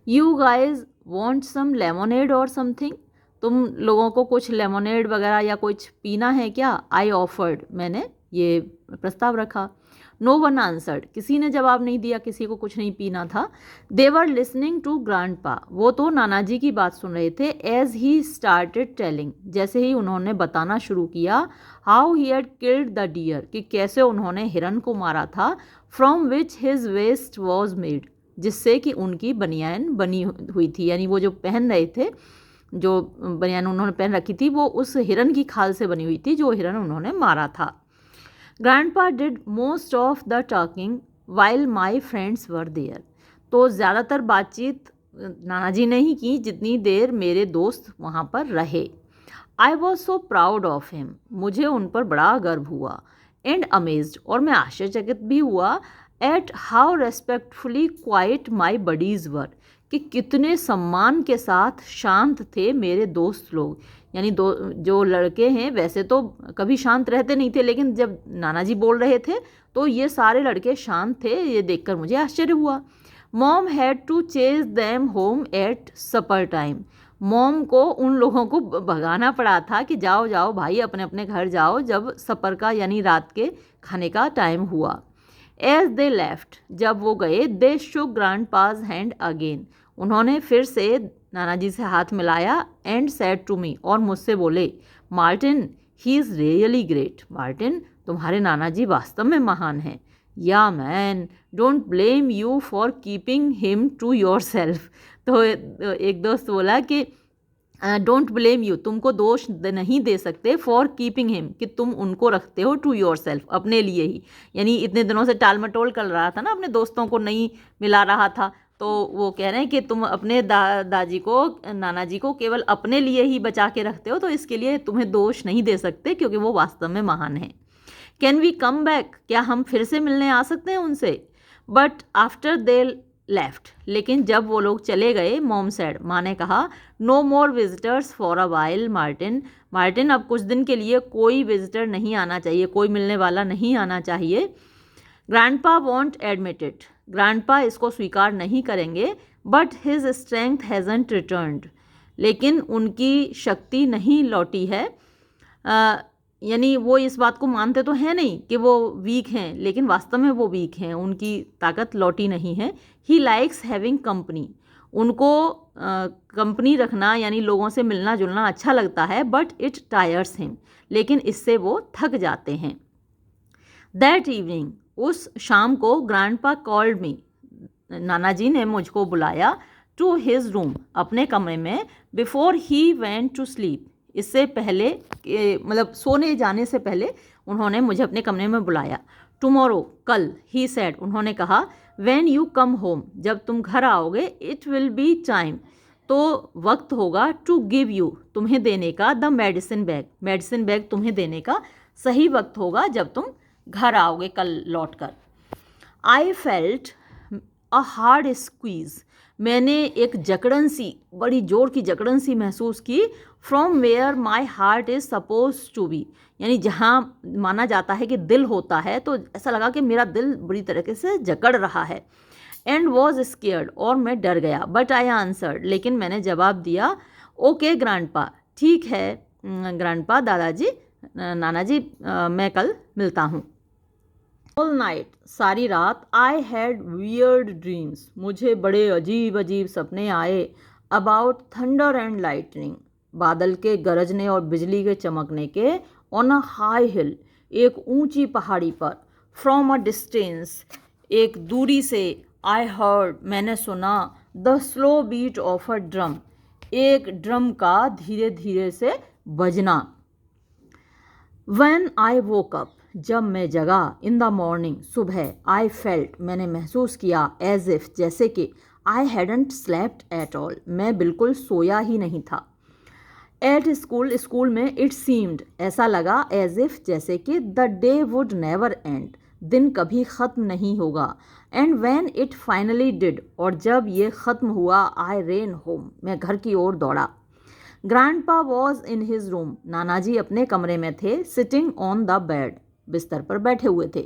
You guys want some lemonade or something, तुम लोगों को कुछ लेमोनेड वगैरह या कुछ पीना है क्या। आई ऑफर्ड, मैंने ये प्रस्ताव रखा। नो वन आंसर्ड, किसी ने जवाब नहीं दिया, किसी को कुछ नहीं पीना था। दे वर लिसनिंग टू ग्रैंडपा, वो तो नाना जी की बात सुन रहे थे। एज ही स्टार्टेड टेलिंग, जैसे ही उन्होंने बताना शुरू किया, how he had killed the deer, कि कैसे उन्होंने हिरन को मारा था, from which his vest was made, जिससे कि उनकी बनियान बनी हुई थी, यानी वो जो पहन रहे थे, जो बनियान उन्होंने पहन रखी थी वो उस हिरन की खाल से बनी हुई थी जो हिरन उन्होंने मारा था। Grandpa did most of the talking while my friends were there, तो ज़्यादातर बातचीत नाना जी ने ही की जितनी देर मेरे दोस्त वहाँ पर रहे। I was so proud of him, मुझे उन पर बड़ा गर्व हुआ, एंड अमेज्ड, और मैं आश्चर्यचकित भी हुआ, at how respectfully quiet my buddies were, कि कितने सम्मान के साथ शांत थे मेरे दोस्त लोग। यानी जो लड़के हैं वैसे तो कभी शांत रहते नहीं थे, लेकिन जब नाना जी बोल रहे थे तो ये सारे लड़के शांत थे, ये देखकर मुझे आश्चर्य हुआ। Mom had to chase them home at supper time, मॉम को उन लोगों को भगाना पड़ा था कि जाओ जाओ भाई अपने अपने घर जाओ, जब सपर का यानी रात के खाने का टाइम हुआ। एज दे लेफ्ट, जब वो गए, दे शुक ग्रैंडपाज हैंड अगेन, उन्होंने फिर से नाना जी से हाथ मिलाया, एंड सेड टू मी, और मुझसे बोले, Martin he is really great, Martin तुम्हारे नाना जी वास्तव में महान हैं। Yeah man, don't blame you for keeping him to yourself, तो एक दोस्त बोला कि डोंट ब्लेम यू, तुमको दोष नहीं दे सकते, फॉर कीपिंग हिम, कि तुम उनको रखते हो टू योर सेल्फ, अपने लिए ही, यानी इतने दिनों से टाल मटोल कर रहा था ना, अपने दोस्तों को नहीं मिला रहा था, तो वो कह रहे हैं कि तुम अपने दादाजी को, नाना जी को केवल अपने लिए ही बचा के रखते हो, तो इसके लिए तुम्हें दोष नहीं दे सकते क्योंकि वो वास्तव में महान है। कैन वी कम बैक, क्या हम फिर से मिलने आ सकते हैं उनसे। बट आफ्टर दे लेफ्ट, लेकिन जब वो लोग चले गए, मॉम सेड, माँ ने कहा, no more visitors for a while Martin, Martin अब कुछ दिन के लिए कोई विजिटर नहीं आना चाहिए, कोई मिलने वाला नहीं आना चाहिए। Grandpa want admit it, grandpa इसको स्वीकार नहीं करेंगे, but his strength hasn't returned, लेकिन उनकी शक्ति नहीं लौटी है, यानी वो इस बात को मानते तो हैं नहीं कि वो वीक हैं, लेकिन वास्तव में वो वीक हैं, उनकी ताकत लौटी नहीं है। ही लाइक्स हैविंग कंपनी, उनको कंपनी रखना यानी लोगों से मिलना जुलना अच्छा लगता है, बट इट टायर्स हिम, लेकिन इससे वो थक जाते हैं। दैट इवनिंग, उस शाम को, ग्रैंडपा कॉल्ड मी, नाना जी ने मुझको बुलाया टू हिज रूम, अपने कमरे में, before he went to sleep, इससे पहले मतलब सोने जाने से पहले उन्होंने मुझे अपने कमरे में बुलाया। टुमारो, कल, ही सेड, उन्होंने कहा, व्हेन यू कम होम, जब तुम घर आओगे, इट विल बी टाइम, तो वक्त होगा, टू गिव यू, तुम्हें देने का, the medicine bag, medicine bag तुम्हें देने का सही वक्त होगा जब तुम घर आओगे कल लौट कर। I felt a hard squeeze, मैंने एक जकड़न सी, बड़ी जोर की जकड़न सी महसूस की, from where my heart is suppose to be, यानी जहाँ माना जाता है कि दिल होता है, तो ऐसा लगा कि मेरा दिल बुरी तरीके से जकड़ रहा है। एंड वॉज स्केयर्ड, और मैं डर गया, बट आई आंसर्ड, लेकिन मैंने जवाब दिया, ओके ग्रैंडपा, ठीक है ग्रैंडपा, दादाजी, नाना जी, मैं कल मिलता हूँ। ऑल नाइट, सारी रात, आई हैड वियर्ड ड्रीम्स, मुझे बड़े अजीब अजीब सपने आए, अबाउट थंडर एंड लाइटनिंग, बादल के गरजने और बिजली के चमकने के, ऑन अ हाई हिल, एक ऊंची पहाड़ी पर, फ्रॉम अ डिस्टेंस, एक दूरी से, आई हर्ड, मैंने सुना, the slow beat of a drum, एक ड्रम का धीरे धीरे से बजना। When I woke up, जब मैं जगा, इन द मॉर्निंग, सुबह, आई फेल्ट, मैंने महसूस किया, एज इफ, जैसे कि, I hadn't slept at all, मैं बिल्कुल सोया ही नहीं था। एट स्कूल, स्कूल में, इट सीम्ड, ऐसा लगा, एज इफ, जैसे कि, the day would never and, दिन कभी ख़त्म नहीं होगा। And when it finally did, और जब ये ख़त्म हुआ, आई रेन होम, मैं घर की ओर दौड़ा। Grandpa was in his room, नानाजी अपने कमरे में थे, सिटिंग ऑन द बेड, बिस्तर पर बैठे हुए थे।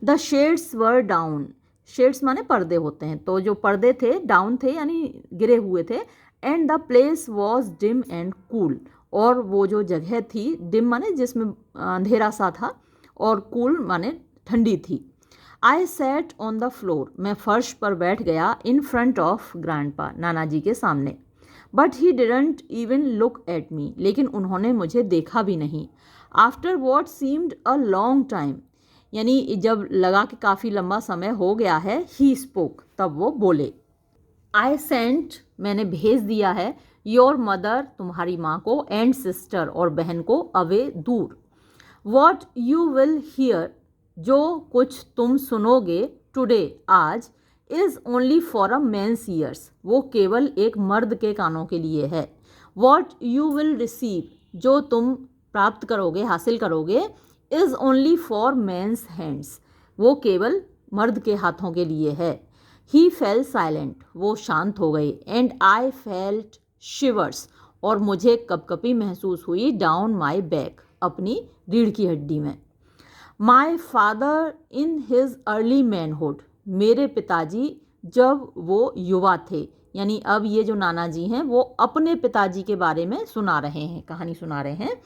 The shades were down, shades माने पर्दे होते हैं, तो जो पर्दे थे डाउन थे यानी गिरे हुए थे। And the place was dim and cool, और वो जो जगह थी, डिम माने जिसमें अंधेरा सा था, और कूल माने ठंडी थी। I sat on the floor, मैं फर्श पर बैठ गया, इन फ्रंट ऑफ ग्रैंडपा, नानाजी के सामने। But he didn't even look at me, लेकिन उन्होंने मुझे देखा भी नहीं। After what seemed a long time, यानी जब लगा कि काफ़ी लंबा समय हो गया है, ही स्पोक, तब वो बोले। आई सेंट, मैंने भेज दिया है, योर मदर, तुम्हारी माँ को, एंड सिस्टर, और बहन को, अवे, दूर। वॉट यू विल हियर, जो कुछ तुम सुनोगे, टुडे, आज, is only for a man's ears, वो केवल एक मर्द के कानों के लिए है। वॉट यू विल रिसीव, जो तुम प्राप्त करोगे, हासिल करोगे, is only for man's hands, वो केवल मर्द के हाथों के लिए है। ही फेल साइलेंट, वो शांत हो गए। एंड आई फेल्ट शिवर्स, और मुझे कपकपी महसूस हुई, डाउन माई बैक, अपनी रीढ़ की हड्डी में। My father in his early manhood, मेरे पिताजी जब वो युवा थे, यानी अब ये जो नाना जी हैं वो अपने पिताजी के बारे में सुना रहे हैं, कहानी सुना रहे हैं।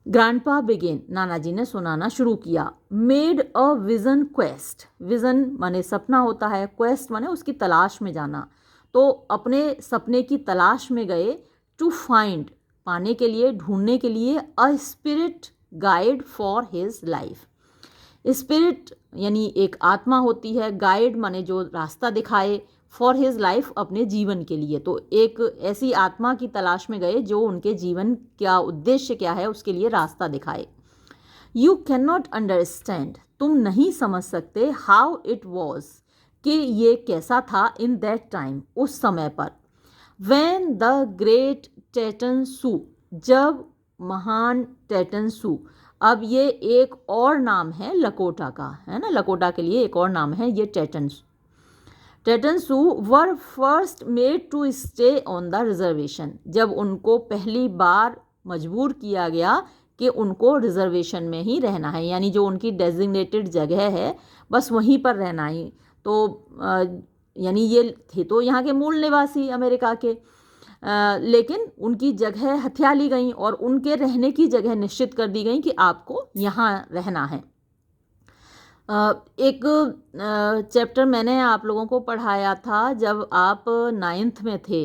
ग्रैंडपा बिगेन, नाना जी ने सुनाना शुरू किया। Made a vision quest, vision माने सपना होता है, क्वेस्ट माने उसकी तलाश में जाना, तो अपने सपने की तलाश में गए। टू फाइंड, पाने के लिए, ढूंढने के लिए, a spirit guide for his life, spirit यानी एक आत्मा होती है, गाइड माने जो रास्ता दिखाए, फॉर हिज लाइफ, अपने जीवन के लिए, तो एक ऐसी आत्मा की तलाश में गए जो उनके जीवन क्या उद्देश्य क्या है उसके लिए रास्ता दिखाए। यू कैन नॉट अंडरस्टैंड, तुम नहीं समझ सकते, हाउ इट वॉज, कि ये कैसा था, इन दैट टाइम, उस समय पर। व्हेन द ग्रेट टेटन सू, जब महान टेटन सू, अब ये एक और नाम है लकोटा का, है ना, लकोटा के लिए एक और नाम है ये टेटन सू, were first made to stay on the reservation, जब उनको पहली बार मजबूर किया गया कि उनको रिजर्वेशन में ही रहना है, यानी जो उनकी डेजिग्नेटेड जगह है बस वहीं पर रहना ही, तो यानी ये थे तो यहाँ के मूल निवासी अमेरिका के, लेकिन उनकी जगह हथिया ली गई और उनके रहने की जगह निश्चित कर दी गई कि आपको यहाँ रहना है। एक चैप्टर मैंने आप लोगों को पढ़ाया था जब आप 9th में थे,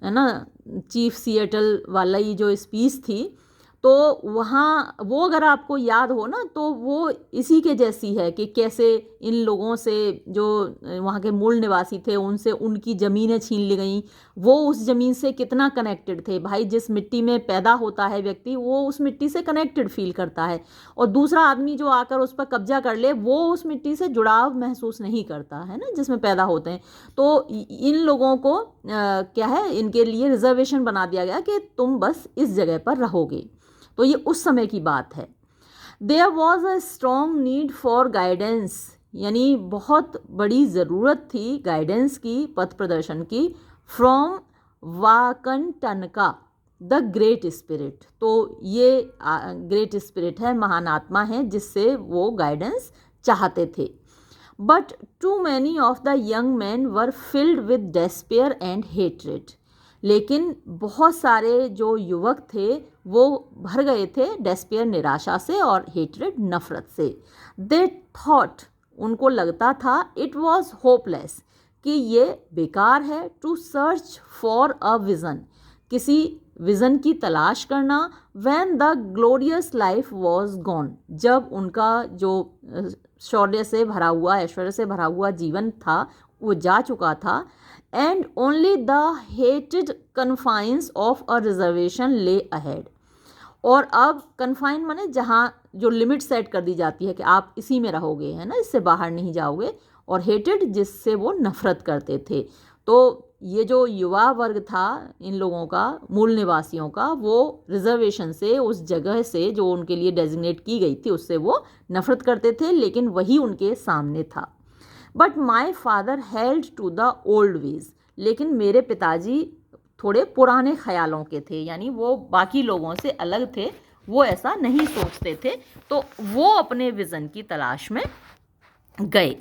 है ना, चीफ सिएटल वाला ये जो स्पीच थी, तो वहाँ वो अगर आपको याद हो ना, तो वो इसी के जैसी है कि कैसे इन लोगों से जो वहाँ के मूल निवासी थे उनसे उनकी ज़मीनें छीन ली गई। वो उस ज़मीन से कितना कनेक्टेड थे। भाई, जिस मिट्टी में पैदा होता है व्यक्ति, वो उस मिट्टी से कनेक्टेड फील करता है, और दूसरा आदमी जो आकर उस पर कब्जा कर ले, वो उस मिट्टी से जुड़ाव महसूस नहीं करता है ना, जिसमें पैदा होते हैं। तो इन लोगों को क्या है, इनके लिए रिजर्वेशन बना दिया गया कि तुम बस इस जगह पर रहोगे। तो ये उस समय की बात है। There was a strong need for guidance, यानी बहुत बड़ी ज़रूरत थी गाइडेंस की, पथ प्रदर्शन की, फ्रॉम वाकनटनका द ग्रेट स्पिरिट। तो ये ग्रेट स्पिरिट है, महान आत्मा है, जिससे वो गाइडेंस चाहते थे। But too many of the young men were filled with despair and hatred. लेकिन बहुत सारे जो युवक थे वो भर गए थे डेस्पेयर, निराशा से, और हेट्रेड, नफरत से। दे थॉट, उनको लगता था, इट वॉज होपलेस, कि ये बेकार है, to search for a vision, किसी विज़न की तलाश करना, when the glorious life was gone, जब उनका जो शौर्य से भरा हुआ, ऐश्वर्य से भरा हुआ जीवन था वो जा चुका था। And only the hated confines of a reservation ले अहेड। और अब कन्फाइन माने जहाँ जो लिमिट सेट कर दी जाती है कि आप इसी में रहोगे, है ना, इससे बाहर नहीं जाओगे, और हेटेड, जिससे वो नफरत करते थे। तो ये जो युवा वर्ग था इन लोगों का, मूल निवासियों का, वो रिजर्वेशन से, उस जगह से जो उनके लिए डेजिग्नेट की गई थी, उससे वो नफरत करते थे, लेकिन वही उनके सामने था। But my father held to the old ways, लेकिन मेरे पिताजी थोड़े पुराने ख्यालों के थे, यानी वो बाकी लोगों से अलग थे, वो ऐसा नहीं सोचते थे, तो वो अपने विज़न की तलाश में गए।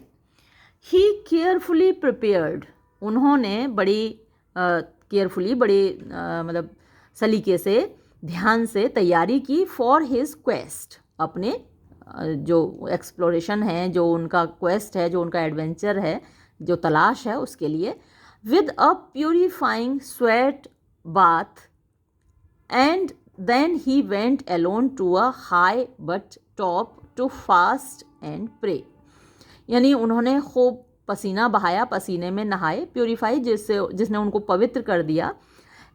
ही केयरफुली प्रिपेयर्ड, उन्होंने बड़ी केयरफुली, बड़ी मतलब सलीके से, ध्यान से तैयारी की, फॉर हिज क्वेस्ट, अपने जो एक्सप्लोरेशन है, जो उनका क्वेस्ट है, जो उनका एडवेंचर है, जो तलाश है, उसके लिए। With a purifying sweat bath, and then he went alone to a high butte top to fast and pray, यानी उन्होंने खूब पसीना बहाया, पसीने में नहाए, प्यूरिफाई, जिसने उनको पवित्र कर दिया।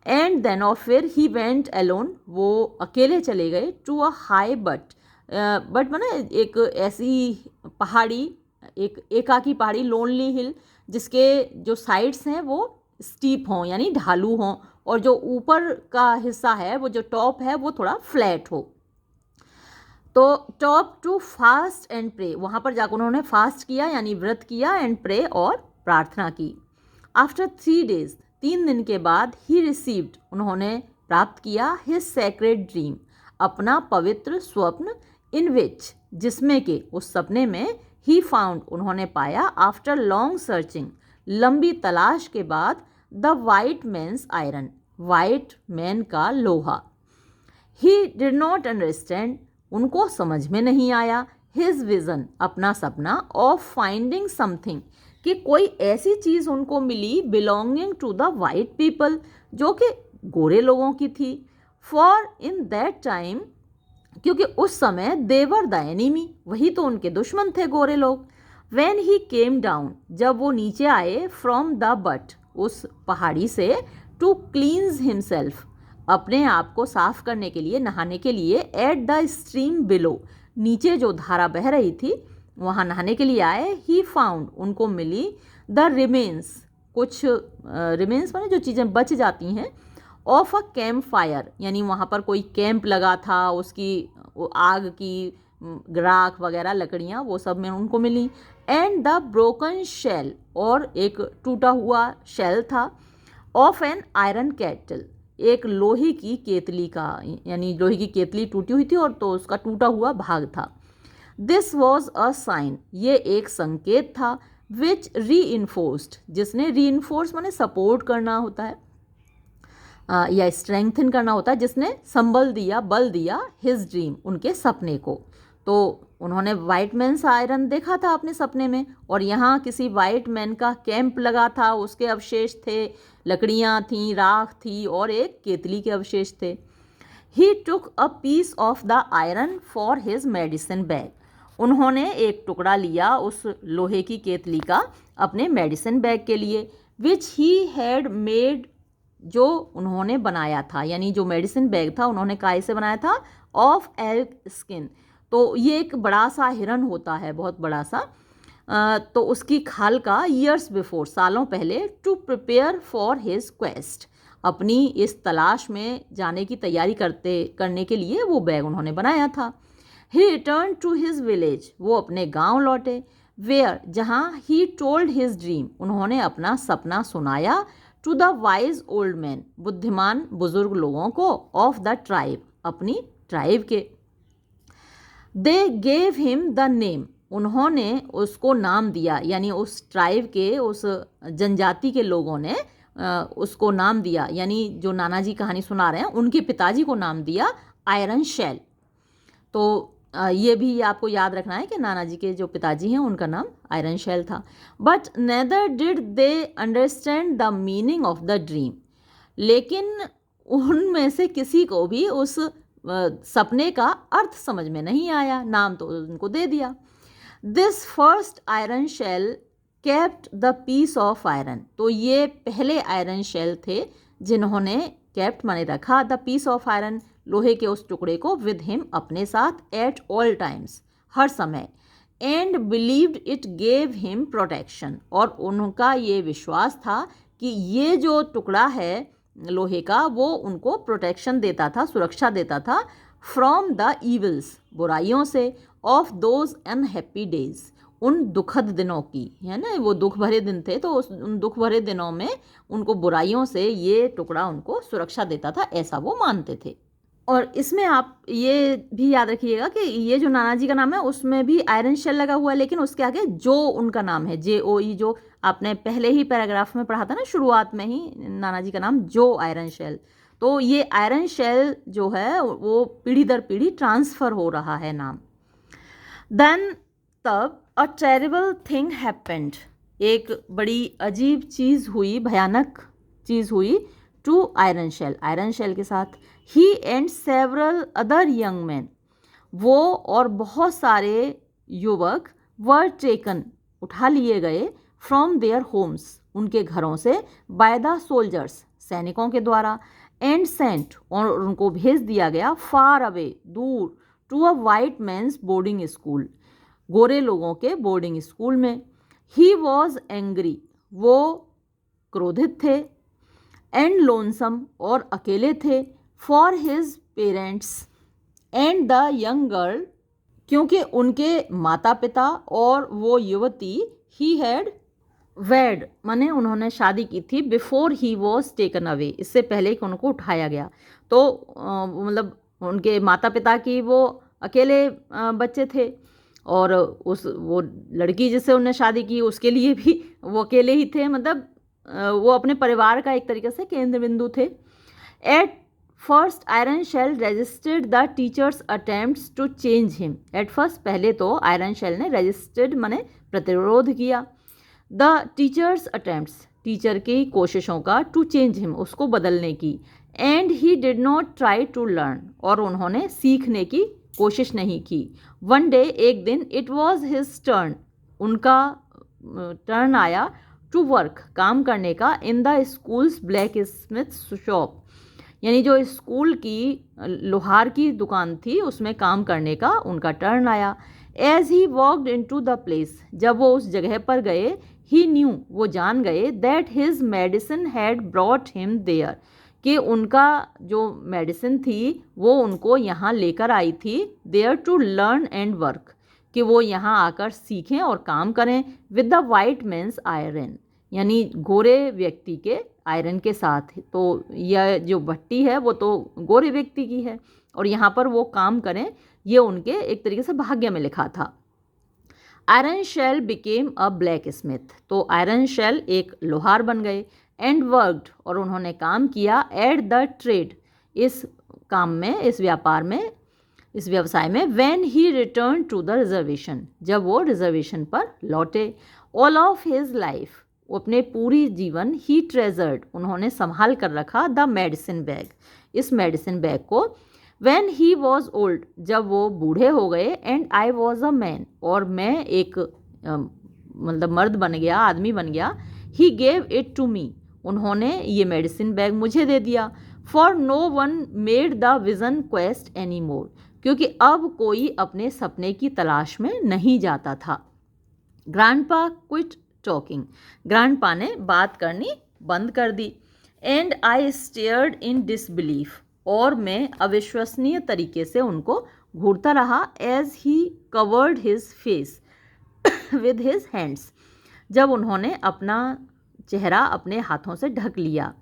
एंड देन, और फिर ही वेंट अलोन, वो अकेले चले गए, टू अ हाई बट माने एक ऐसी पहाड़ी, एक एकाकी पहाड़ी, लोनली हिल, जिसके जो साइड्स हैं वो स्टीप हों, यानी ढालू हों, और जो ऊपर का हिस्सा है, वो जो टॉप है, वो थोड़ा फ्लैट हो। तो top to fast and pray, वहाँ पर जाकर उन्होंने फास्ट किया, यानी व्रत किया, एंड प्रे, और प्रार्थना की। आफ्टर 3 days, 3 दिन के बाद, ही रिसीव्ड, उन्होंने प्राप्त किया, हिज सैक्रेड ड्रीम, अपना पवित्र स्वप्न, इन विच, जिसमें के, उस सपने में, ही फाउंड, उन्होंने पाया, आफ्टर लॉन्ग सर्चिंग, लंबी तलाश के बाद, the white man's iron, white man का लोहा। ही डिड नॉट अंडरस्टैंड, उनको समझ में नहीं आया, हिज विज़न, अपना सपना, ऑफ फाइंडिंग समथिंग, कि कोई ऐसी चीज़ उनको मिली, belonging to the white people, जो कि गोरे लोगों की थी। फॉर इन दैट टाइम, क्योंकि उस समय, देवर द एनिमी, वही तो उनके दुश्मन थे गोरे लोग। व्हेन ही केम डाउन, जब वो नीचे आए, फ्रॉम द बट, उस पहाड़ी से, टू क्लींस हिमसेल्फ, अपने आप को साफ करने के लिए, नहाने के लिए, एट द स्ट्रीम बिलो, नीचे जो धारा बह रही थी वहाँ नहाने के लिए आए। ही फाउंड, उनको मिली, द रिमेन्स, कुछ रिमेन्स माने जो चीज़ें बच जाती हैं, ऑफ अ कैंप फायर, यानी वहाँ पर कोई कैंप लगा था, उसकी आग की राख वगैरह, लकड़ियाँ, वो सब में उनको मिली। एंड द ब्रोकन शेल, और एक टूटा हुआ शेल था, ऑफ एन आयरन कैटल, एक लोहे की केतली का, यानी लोहे की केतली टूटी हुई थी, और तो उसका टूटा हुआ भाग था। दिस वॉज अ साइन, ये एक संकेत था, विच री इन्फोर्स्ड, जिसने री इन्फोर्स माने सपोर्ट करना होता है, या स्ट्रेंथन करना होता है, जिसने संबल दिया, बल दिया, हिज ड्रीम, उनके सपने को। तो उन्होंने वाइट मैन्स आयरन देखा था अपने सपने में, और यहाँ किसी वाइट मैन का कैंप लगा था, उसके अवशेष थे, लकड़ियाँ थीं, राख थी, और एक केतली के अवशेष थे। He took a piece of the iron for his medicine bag. उन्होंने एक टुकड़ा लिया उस लोहे की केतली का अपने मेडिसिन बैग के लिए, विच ही हैड मेड, जो उन्होंने बनाया था, यानी जो मेडिसिन बैग था उन्होंने काय से बनाया था, ऑफ एल्क स्किन। तो ये एक बड़ा सा हिरन होता है, बहुत बड़ा सा, तो उसकी खाल का, ईयर्स बिफोर, सालों पहले, to prepare for his quest, अपनी इस तलाश में जाने की तैयारी करने के लिए वो बैग उन्होंने बनाया था। ही रिटर्न टू हिज विलेज, वो अपने गांव लौटे, वेयर, जहां ही टोल्ड हिज ड्रीम, उन्होंने अपना सपना सुनाया, to the wise old man, बुद्धिमान बुजुर्ग लोगों को, ऑफ द ट्राइब, अपनी ट्राइब के। They gave him the name, उन्होंने उसको नाम दिया, यानी उस ट्राइब के, उस जनजाति के लोगों ने उसको नाम दिया, यानी जो नाना जी कहानी सुना रहे हैं उनके पिताजी को नाम दिया आयरन शेल। तो ये भी आपको याद रखना है कि नाना जी के जो पिताजी हैं उनका नाम आयरन शेल था। But neither did they understand the meaning of the dream, लेकिन उनमें से किसी को भी उस सपने का अर्थ समझ में नहीं आया, नाम तो उनको दे दिया। This first Iron Shell kept the piece of iron, तो ये पहले आयरन शेल थे जिन्होंने केप्ट माने रखा, द पीस ऑफ आयरन, लोहे के उस टुकड़े को, विद हिम, अपने साथ, एट ऑल टाइम्स, हर समय, and believed it gave him protection, और उनका ये विश्वास था कि ये जो टुकड़ा है लोहे का वो उनको प्रोटेक्शन देता था, सुरक्षा देता था, फ्रॉम द ईविल्स, बुराइयों से, ऑफ दोज अनहैप्पी डेज, उन दुखद दिनों की, है ना, वो दुख भरे दिन थे, तो उन दुख भरे दिनों में उनको बुराइयों से ये टुकड़ा उनको सुरक्षा देता था, ऐसा वो मानते थे। और इसमें आप ये भी याद रखिएगा कि ये जो नाना जी का नाम है उसमें भी आयरन शेल लगा हुआ है, लेकिन उसके आगे जो उनका नाम है, JOE, जो आपने पहले ही पैराग्राफ में पढ़ा था ना, शुरुआत में ही, नाना जी का नाम जो आयरन शेल। तो ये आयरन शेल जो है वो पीढ़ी दर पीढ़ी ट्रांसफ़र हो रहा है नाम। देन तब अ टेरिबल थिंग हैपेंड, एक बड़ी अजीब चीज़ हुई, भयानक चीज़ हुई, to iron shell, iron shell के साथ। He and several other young man, वो और बहुत सारे युवक, वर टेकन, उठा लिए गए, फ्रॉम देयर होम्स, उनके घरों से, बाय द सोल्जर्स, सैनिकों के द्वारा, एंड सेंट, और उनको भेज दिया गया, फार अवे, दूर, to a white man's boarding school, गोरे लोगों के बोर्डिंग स्कूल में। ही वॉज एंग्री, वो क्रोधित थे, एंड लोनसम, और अकेले थे, for his parents and the young girl, क्योंकि उनके माता पिता और वो युवती, ही हैड वेड, माने उन्होंने शादी की थी, before he was taken away, इससे पहले कि उनको उठाया गया। तो मतलब उनके माता पिता की वो अकेले बच्चे थे, और वो लड़की जिससे उन्होंने शादी की उसके लिए भी वो अकेले ही थे, मतलब वो अपने परिवार का एक तरीके से केंद्र बिंदु थे। At first Iron Shell resisted the teachers attempts to change him, at first, पहले तो आयरन शेल ने रेजिस्टेड माने प्रतिरोध किया, द टीचर्स अटेम्प्ट्स, टीचर की कोशिशों का, टू चेंज हिम, उसको बदलने की, and he did not try to learn, और उन्होंने सीखने की कोशिश नहीं की। वन डे, एक दिन, इट वॉज हिज टर्न, उनका टर्न आया, टू वर्क, काम करने का, in the schools black Smith shop, यानी जो स्कूल की लोहार की दुकान थी उसमें काम करने का उनका टर्न आया। As he walked into the place, जब वो उस जगह पर गए, ही न्यू, वो जान गए, that his medicine had brought him there, कि उनका जो मेडिसिन थी वो उनको यहाँ लेकर आई थी, there to learn and work, कि वो यहाँ आकर सीखें और काम करें, with the white man's iron, यानी गोरे व्यक्ति के आयरन के साथ। तो यह जो भट्टी है वो तो गोरे व्यक्ति की है, और यहाँ पर वो काम करें, ये उनके एक तरीके से भाग्य में लिखा था। Iron Shell became a blacksmith, तो आयरन शेल एक लोहार बन गए, एंड वर्कड, और उन्होंने काम किया, एट द ट्रेड, इस काम में, इस व्यापार में, इस व्यवसाय में, when he return to the reservation, जब वो रिजर्वेशन पर लौटे। ऑल ऑफ हिज लाइफ, अपने पूरी जीवन, ही ट्रेजर्ड, उन्होंने संभाल कर रखा, द मेडिसिन बैग, इस मेडिसिन बैग को, When he was old, जब वो बूढ़े हो गए, and I was a man, और मैं एक मतलब मर्द बन गया, आदमी बन गया, he gave it to me, उन्होंने ये मेडिसिन बैग मुझे दे दिया, for no one made the vision quest anymore, क्योंकि अब कोई अपने सपने की तलाश में नहीं जाता था. Grandpa quit talking, ग्रैंडपा ने बात करनी बंद कर दी. And I stared in disbelief, और मैं अविश्वसनीय तरीके से उनको घूरता रहा. As he covered his face with his hands, जब उन्होंने अपना चेहरा अपने हाथों से ढक लिया.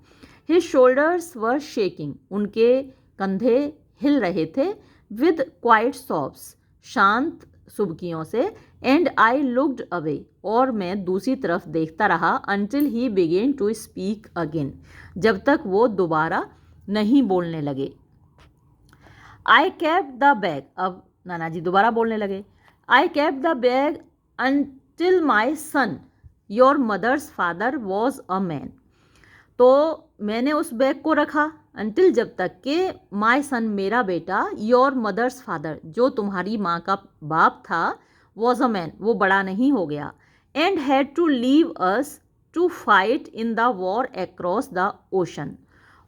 His shoulders were shaking, उनके कंधे हिल रहे थे. With quiet sobs, शांत सुबकियों से. And I looked away, और मैं दूसरी तरफ देखता रहा. Until he began to speak again, जब तक वो दोबारा नहीं बोलने लगे. I kept the bag, अब नाना जी दोबारा बोलने लगे. I kept the bag until my son, your mother's father, was a man. तो मैंने उस बैग को रखा until, जब तक कि my son, मेरा बेटा, your mother's father, जो तुम्हारी माँ का बाप था, was a man, वो बड़ा नहीं हो गया. And had to leave us to fight in the war across the ocean,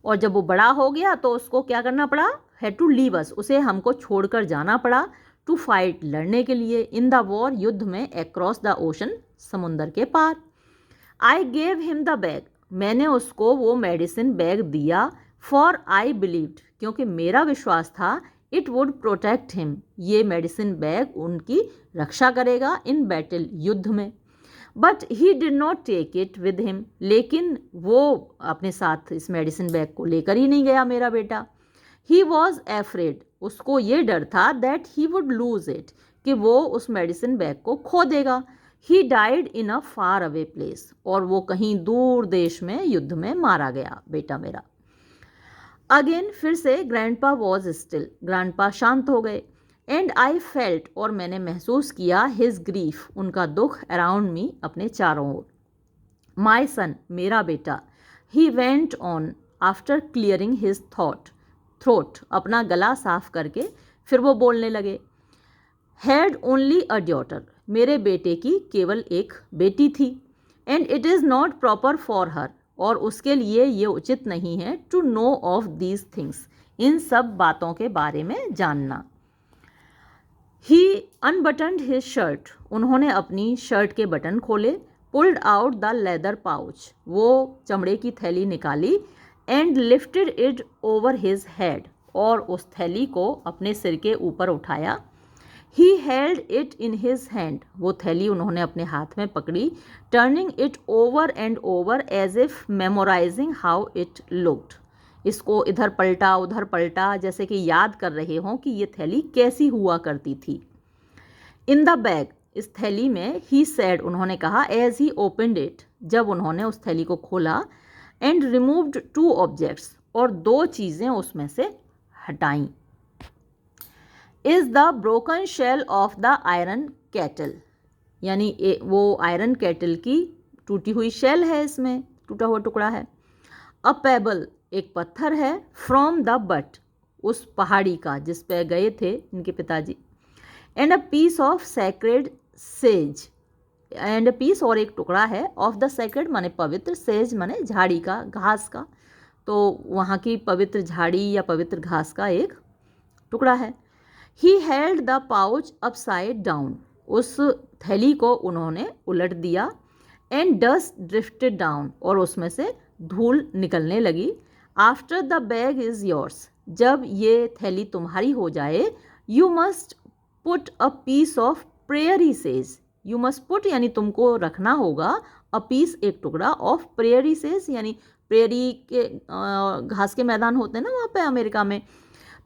और जब वो बड़ा हो गया तो उसको क्या करना पड़ा? Had to leave us, उसे हमको छोड़कर जाना पड़ा. To fight, लड़ने के लिए. In the war, युद्ध में. Across the ocean, समुंदर के पार. I gave him the bag, मैंने उसको वो मेडिसिन बैग दिया. For I believed, क्योंकि मेरा विश्वास था, it would protect him, ये मेडिसिन बैग उनकी रक्षा करेगा. In battle, युद्ध में. But he did not take it with him, लेकिन वो अपने साथ इस मेडिसिन बैग को लेकर ही नहीं गया मेरा बेटा. He was afraid, उसको ये डर था, that he would lose it, कि वो उस मेडिसिन बैग को खो देगा. He died in a far away place, और वो कहीं दूर देश में युद्ध में मारा गया बेटा मेरा. Again, फिर से ग्रैंडपा was still, ग्रैंडपा शांत हो गए. And I felt, और मैंने महसूस किया, his grief, उनका दुख, around me, अपने चारों ओर. My son, मेरा बेटा. He went on, after clearing his throat, अपना गला साफ करके फिर वो बोलने लगे. Had only a daughter, मेरे बेटे की केवल एक बेटी थी. And it is not proper for her, और उसके लिए ये उचित नहीं है, to know of these things, इन सब बातों के बारे में जानना. He unbuttoned his shirt, उन्होंने अपनी शर्ट के बटन खोले. Pulled out the leather pouch, वो चमड़े की थैली निकाली. And lifted it over his head, और उस थैली को अपने सिर के ऊपर उठाया. He held it in his hand, वो थैली उन्होंने अपने हाथ में पकड़ी. Turning it over and over as if memorizing how it looked, इसको इधर पलटा उधर पलटा, जैसे कि याद कर रहे हों कि ये थैली कैसी हुआ करती थी. In the bag, इस थैली में. He said, उन्होंने कहा. As he opened it, जब उन्होंने उस थैली को खोला. And removed 2 objects, और 2 चीज़ें उसमें से हटाईं. Is the broken shell of the iron kettle, यानी वो आयरन केटल की टूटी हुई शेल है, इसमें टूटा हुआ टुकड़ा है. A pebble, एक पत्थर है. From the butt, उस पहाड़ी का जिस पे गए थे इनके पिताजी. And a piece of sacred sage, and piece, और एक टुकड़ा है. ऑफ द सेक्रेड माने पवित्र, सेज माने झाड़ी का, घास का. तो वहाँ की पवित्र झाड़ी या पवित्र घास का एक टुकड़ा है. He held the pouch upside down, उस थैली को उन्होंने उलट दिया. एंड डस्ट ड्रिफ्टेड डाउन, और उसमें से धूल निकलने लगी. After the bag is yours, जब ये थैली तुम्हारी हो जाए. You must put a piece of prairie sage, you must put यानी तुमको रखना होगा. अ पीस, एक टुकड़ा. ऑफ प्रेयरी सेज, यानी प्रेयरी के घास के मैदान होते हैं ना वहाँ पे अमेरिका में,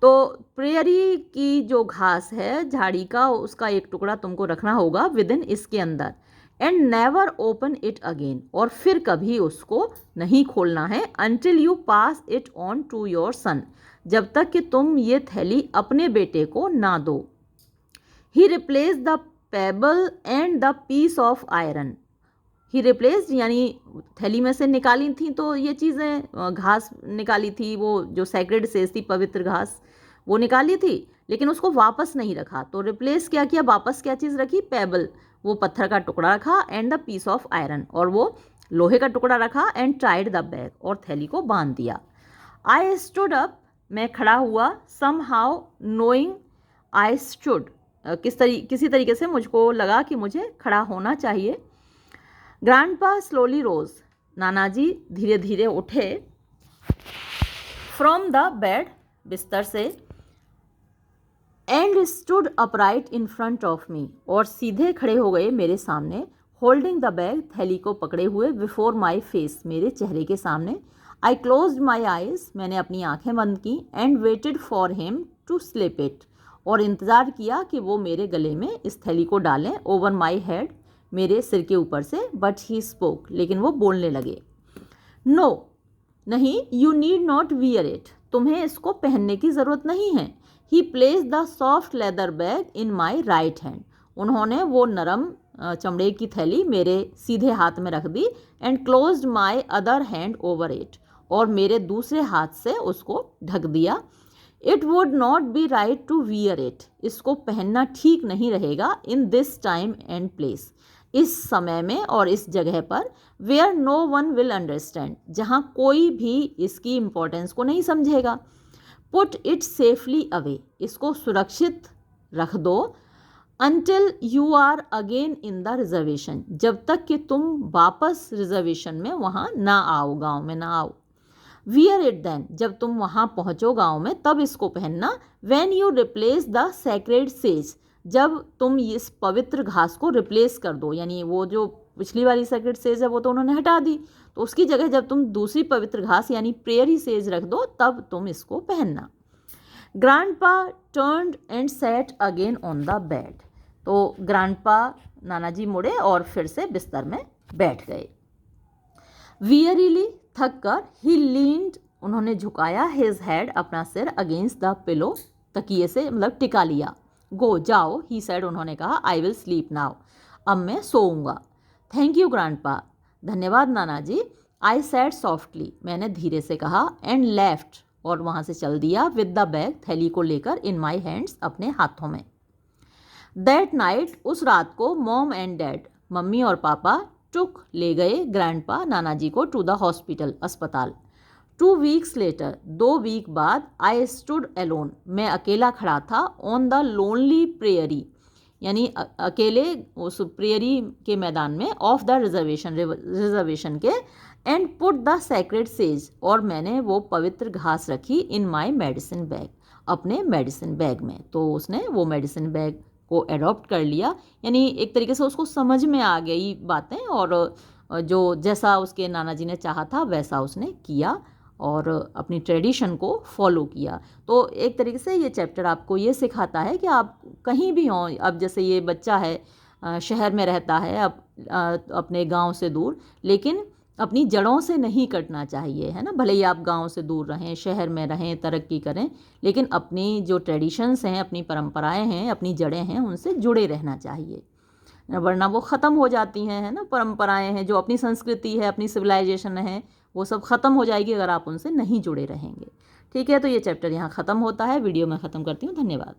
तो प्रेयरी की जो घास है झाड़ी का, उसका एक टुकड़ा तुमको रखना होगा विद इन, इसके अंदर. And never open it again, और फिर कभी उसको नहीं खोलना है. Until you pass it on to your son, जब तक कि तुम ये थैली अपने बेटे को ना दो. He replace the pebble and the piece of iron, he replaced यानी थैली में से निकाली थी तो ये चीज़ें, घास निकाली थी, वो जो सैक्रेड सेज थी, पवित्र घास, वो निकाली थी लेकिन उसको वापस नहीं रखा, तो रिप्लेस क्या किया, वापस क्या चीज़ रखी, पेबल, वो पत्थर का टुकड़ा रखा, and the piece of iron, और वो लोहे का टुकड़ा रखा, एंड टाइड द बैग, और थैली को बांध दिया। आई स्टूड अप, मैं खड़ा हुआ, somehow knowing I stood, किसी तरीके से मुझको लगा कि मुझे खड़ा होना चाहिए। ग्रैंडपा स्लोली रोज, नानाजी धीरे धीरे उठे, फ्रॉम द बेड, बिस्तर से, and stood upright in front of me, और सीधे खड़े हो गए मेरे सामने, होल्डिंग द बैग, थैली को पकड़े हुए, बिफोर माई फेस, मेरे चेहरे के सामने। आई क्लोज्ड माई आइज, मैंने अपनी आंखें बंद की, and waited for him to slip it, और इंतज़ार किया कि वो मेरे गले में इस थैली को डालें, ओवर माई हेड, मेरे सिर के ऊपर से। बट ही स्पोक, लेकिन वो बोलने लगे। नो, नहीं, you need not wear it, तुम्हें इसको पहनने की ज़रूरत नहीं है। He place the soft leather bag in my right hand, उन्होंने वो नरम चमड़े की थैली मेरे सीधे हाथ में रख दी, and closed my other hand over it, और मेरे दूसरे हाथ से उसको ढक दिया। It would not be right to wear it, इसको पहनना ठीक नहीं रहेगा, in this time and place, इस समय में और इस जगह पर, where no one will understand, जहाँ कोई भी इसकी इम्पोर्टेंस को नहीं समझेगा। पुट इट सेफली अवे, इसको सुरक्षित रख दो, until you are again in the reservation, जब तक कि तुम वापस रिजर्वेशन में वहाँ ना आओ, गाँव में ना आओ। वियर इट देन, जब तुम वहाँ पहुँचो गाँव में तब इसको पहनना। When you replace the sacred says, जब तुम इस पवित्र घास को रिप्लेस कर दो, यानी वो जो पिछली वाली सैक्रेड सेज है वो तो उन्होंने हटा दी, तो उसकी जगह जब तुम दूसरी पवित्र घास यानी प्रेयरी सेज रख दो तब तुम इसको पहनना। Grandpa turned and set again on the bed, तो ग्रैंडपा, नानाजी मुड़े और फिर से बिस्तर में बैठ गए। वियरीली, थक कर, ही लीन्ड, उन्होंने झुकाया, हिज हेड, अपना सिर, अगेंस्ट द पिलो, तकिए से मतलब टिका लिया। गो, जाओ, ही सेड, उन्होंने कहा, आई विल स्लीप नाउ, अब मैं सोऊंगा। थैंक यू ग्रैंडपा, धन्यवाद नानाजी। आई सेड सॉफ्टली, मैंने धीरे से कहा, एंड लेफ्ट, और वहाँ से चल दिया, विद द बैग, थैली को लेकर, इन माई हैंड्स, अपने हाथों में। दैट नाइट, उस रात को, मॉम एंड डैड, मम्मी और पापा, टुक, ले गए, ग्रैंडपा, नानाजी को, टू द हॉस्पिटल, अस्पताल। 2 वीक्स लेटर, 2 वीक बाद, आई स्टूड एलोन, मैं अकेला खड़ा था, ऑन द लोनली प्रेयरी, यानी अकेले उस प्रेयरी के मैदान में, ऑफ द रिजर्वेशन के, and put the sacred says, और मैंने वो पवित्र घास रखी, इन माई मेडिसिन बैग, अपने मेडिसिन बैग में। तो उसने वो मेडिसिन बैग को एडॉप्ट कर लिया, यानी एक तरीके से उसको समझ में आ गई बातें, और जो जैसा उसके नाना जी ने चाहा था वैसा उसने किया और अपनी ट्रेडिशन को फॉलो किया। तो एक तरीके से ये चैप्टर आपको ये सिखाता है कि आप कहीं भी हों, अब जैसे ये बच्चा है शहर में रहता है, अब अपने गांव से दूर, लेकिन अपनी जड़ों से नहीं कटना चाहिए, है ना। भले ही आप गांव से दूर रहें, शहर में रहें, तरक्की करें, लेकिन अपनी जो ट्रेडिशंस हैं, अपनी परंपराएं हैं, अपनी जड़ें हैं, उनसे जुड़े रहना चाहिए, वरना वो ख़त्म हो जाती हैं, है ना। परंपराएं हैं, जो अपनी संस्कृति है, अपनी सिविलाइजेशन है, वो सब ख़त्म हो जाएगी अगर आप उनसे नहीं जुड़े रहेंगे। ठीक है, तो ये चैप्टर यहाँ ख़त्म होता है, वीडियो में ख़त्म करती हूँ। धन्यवाद।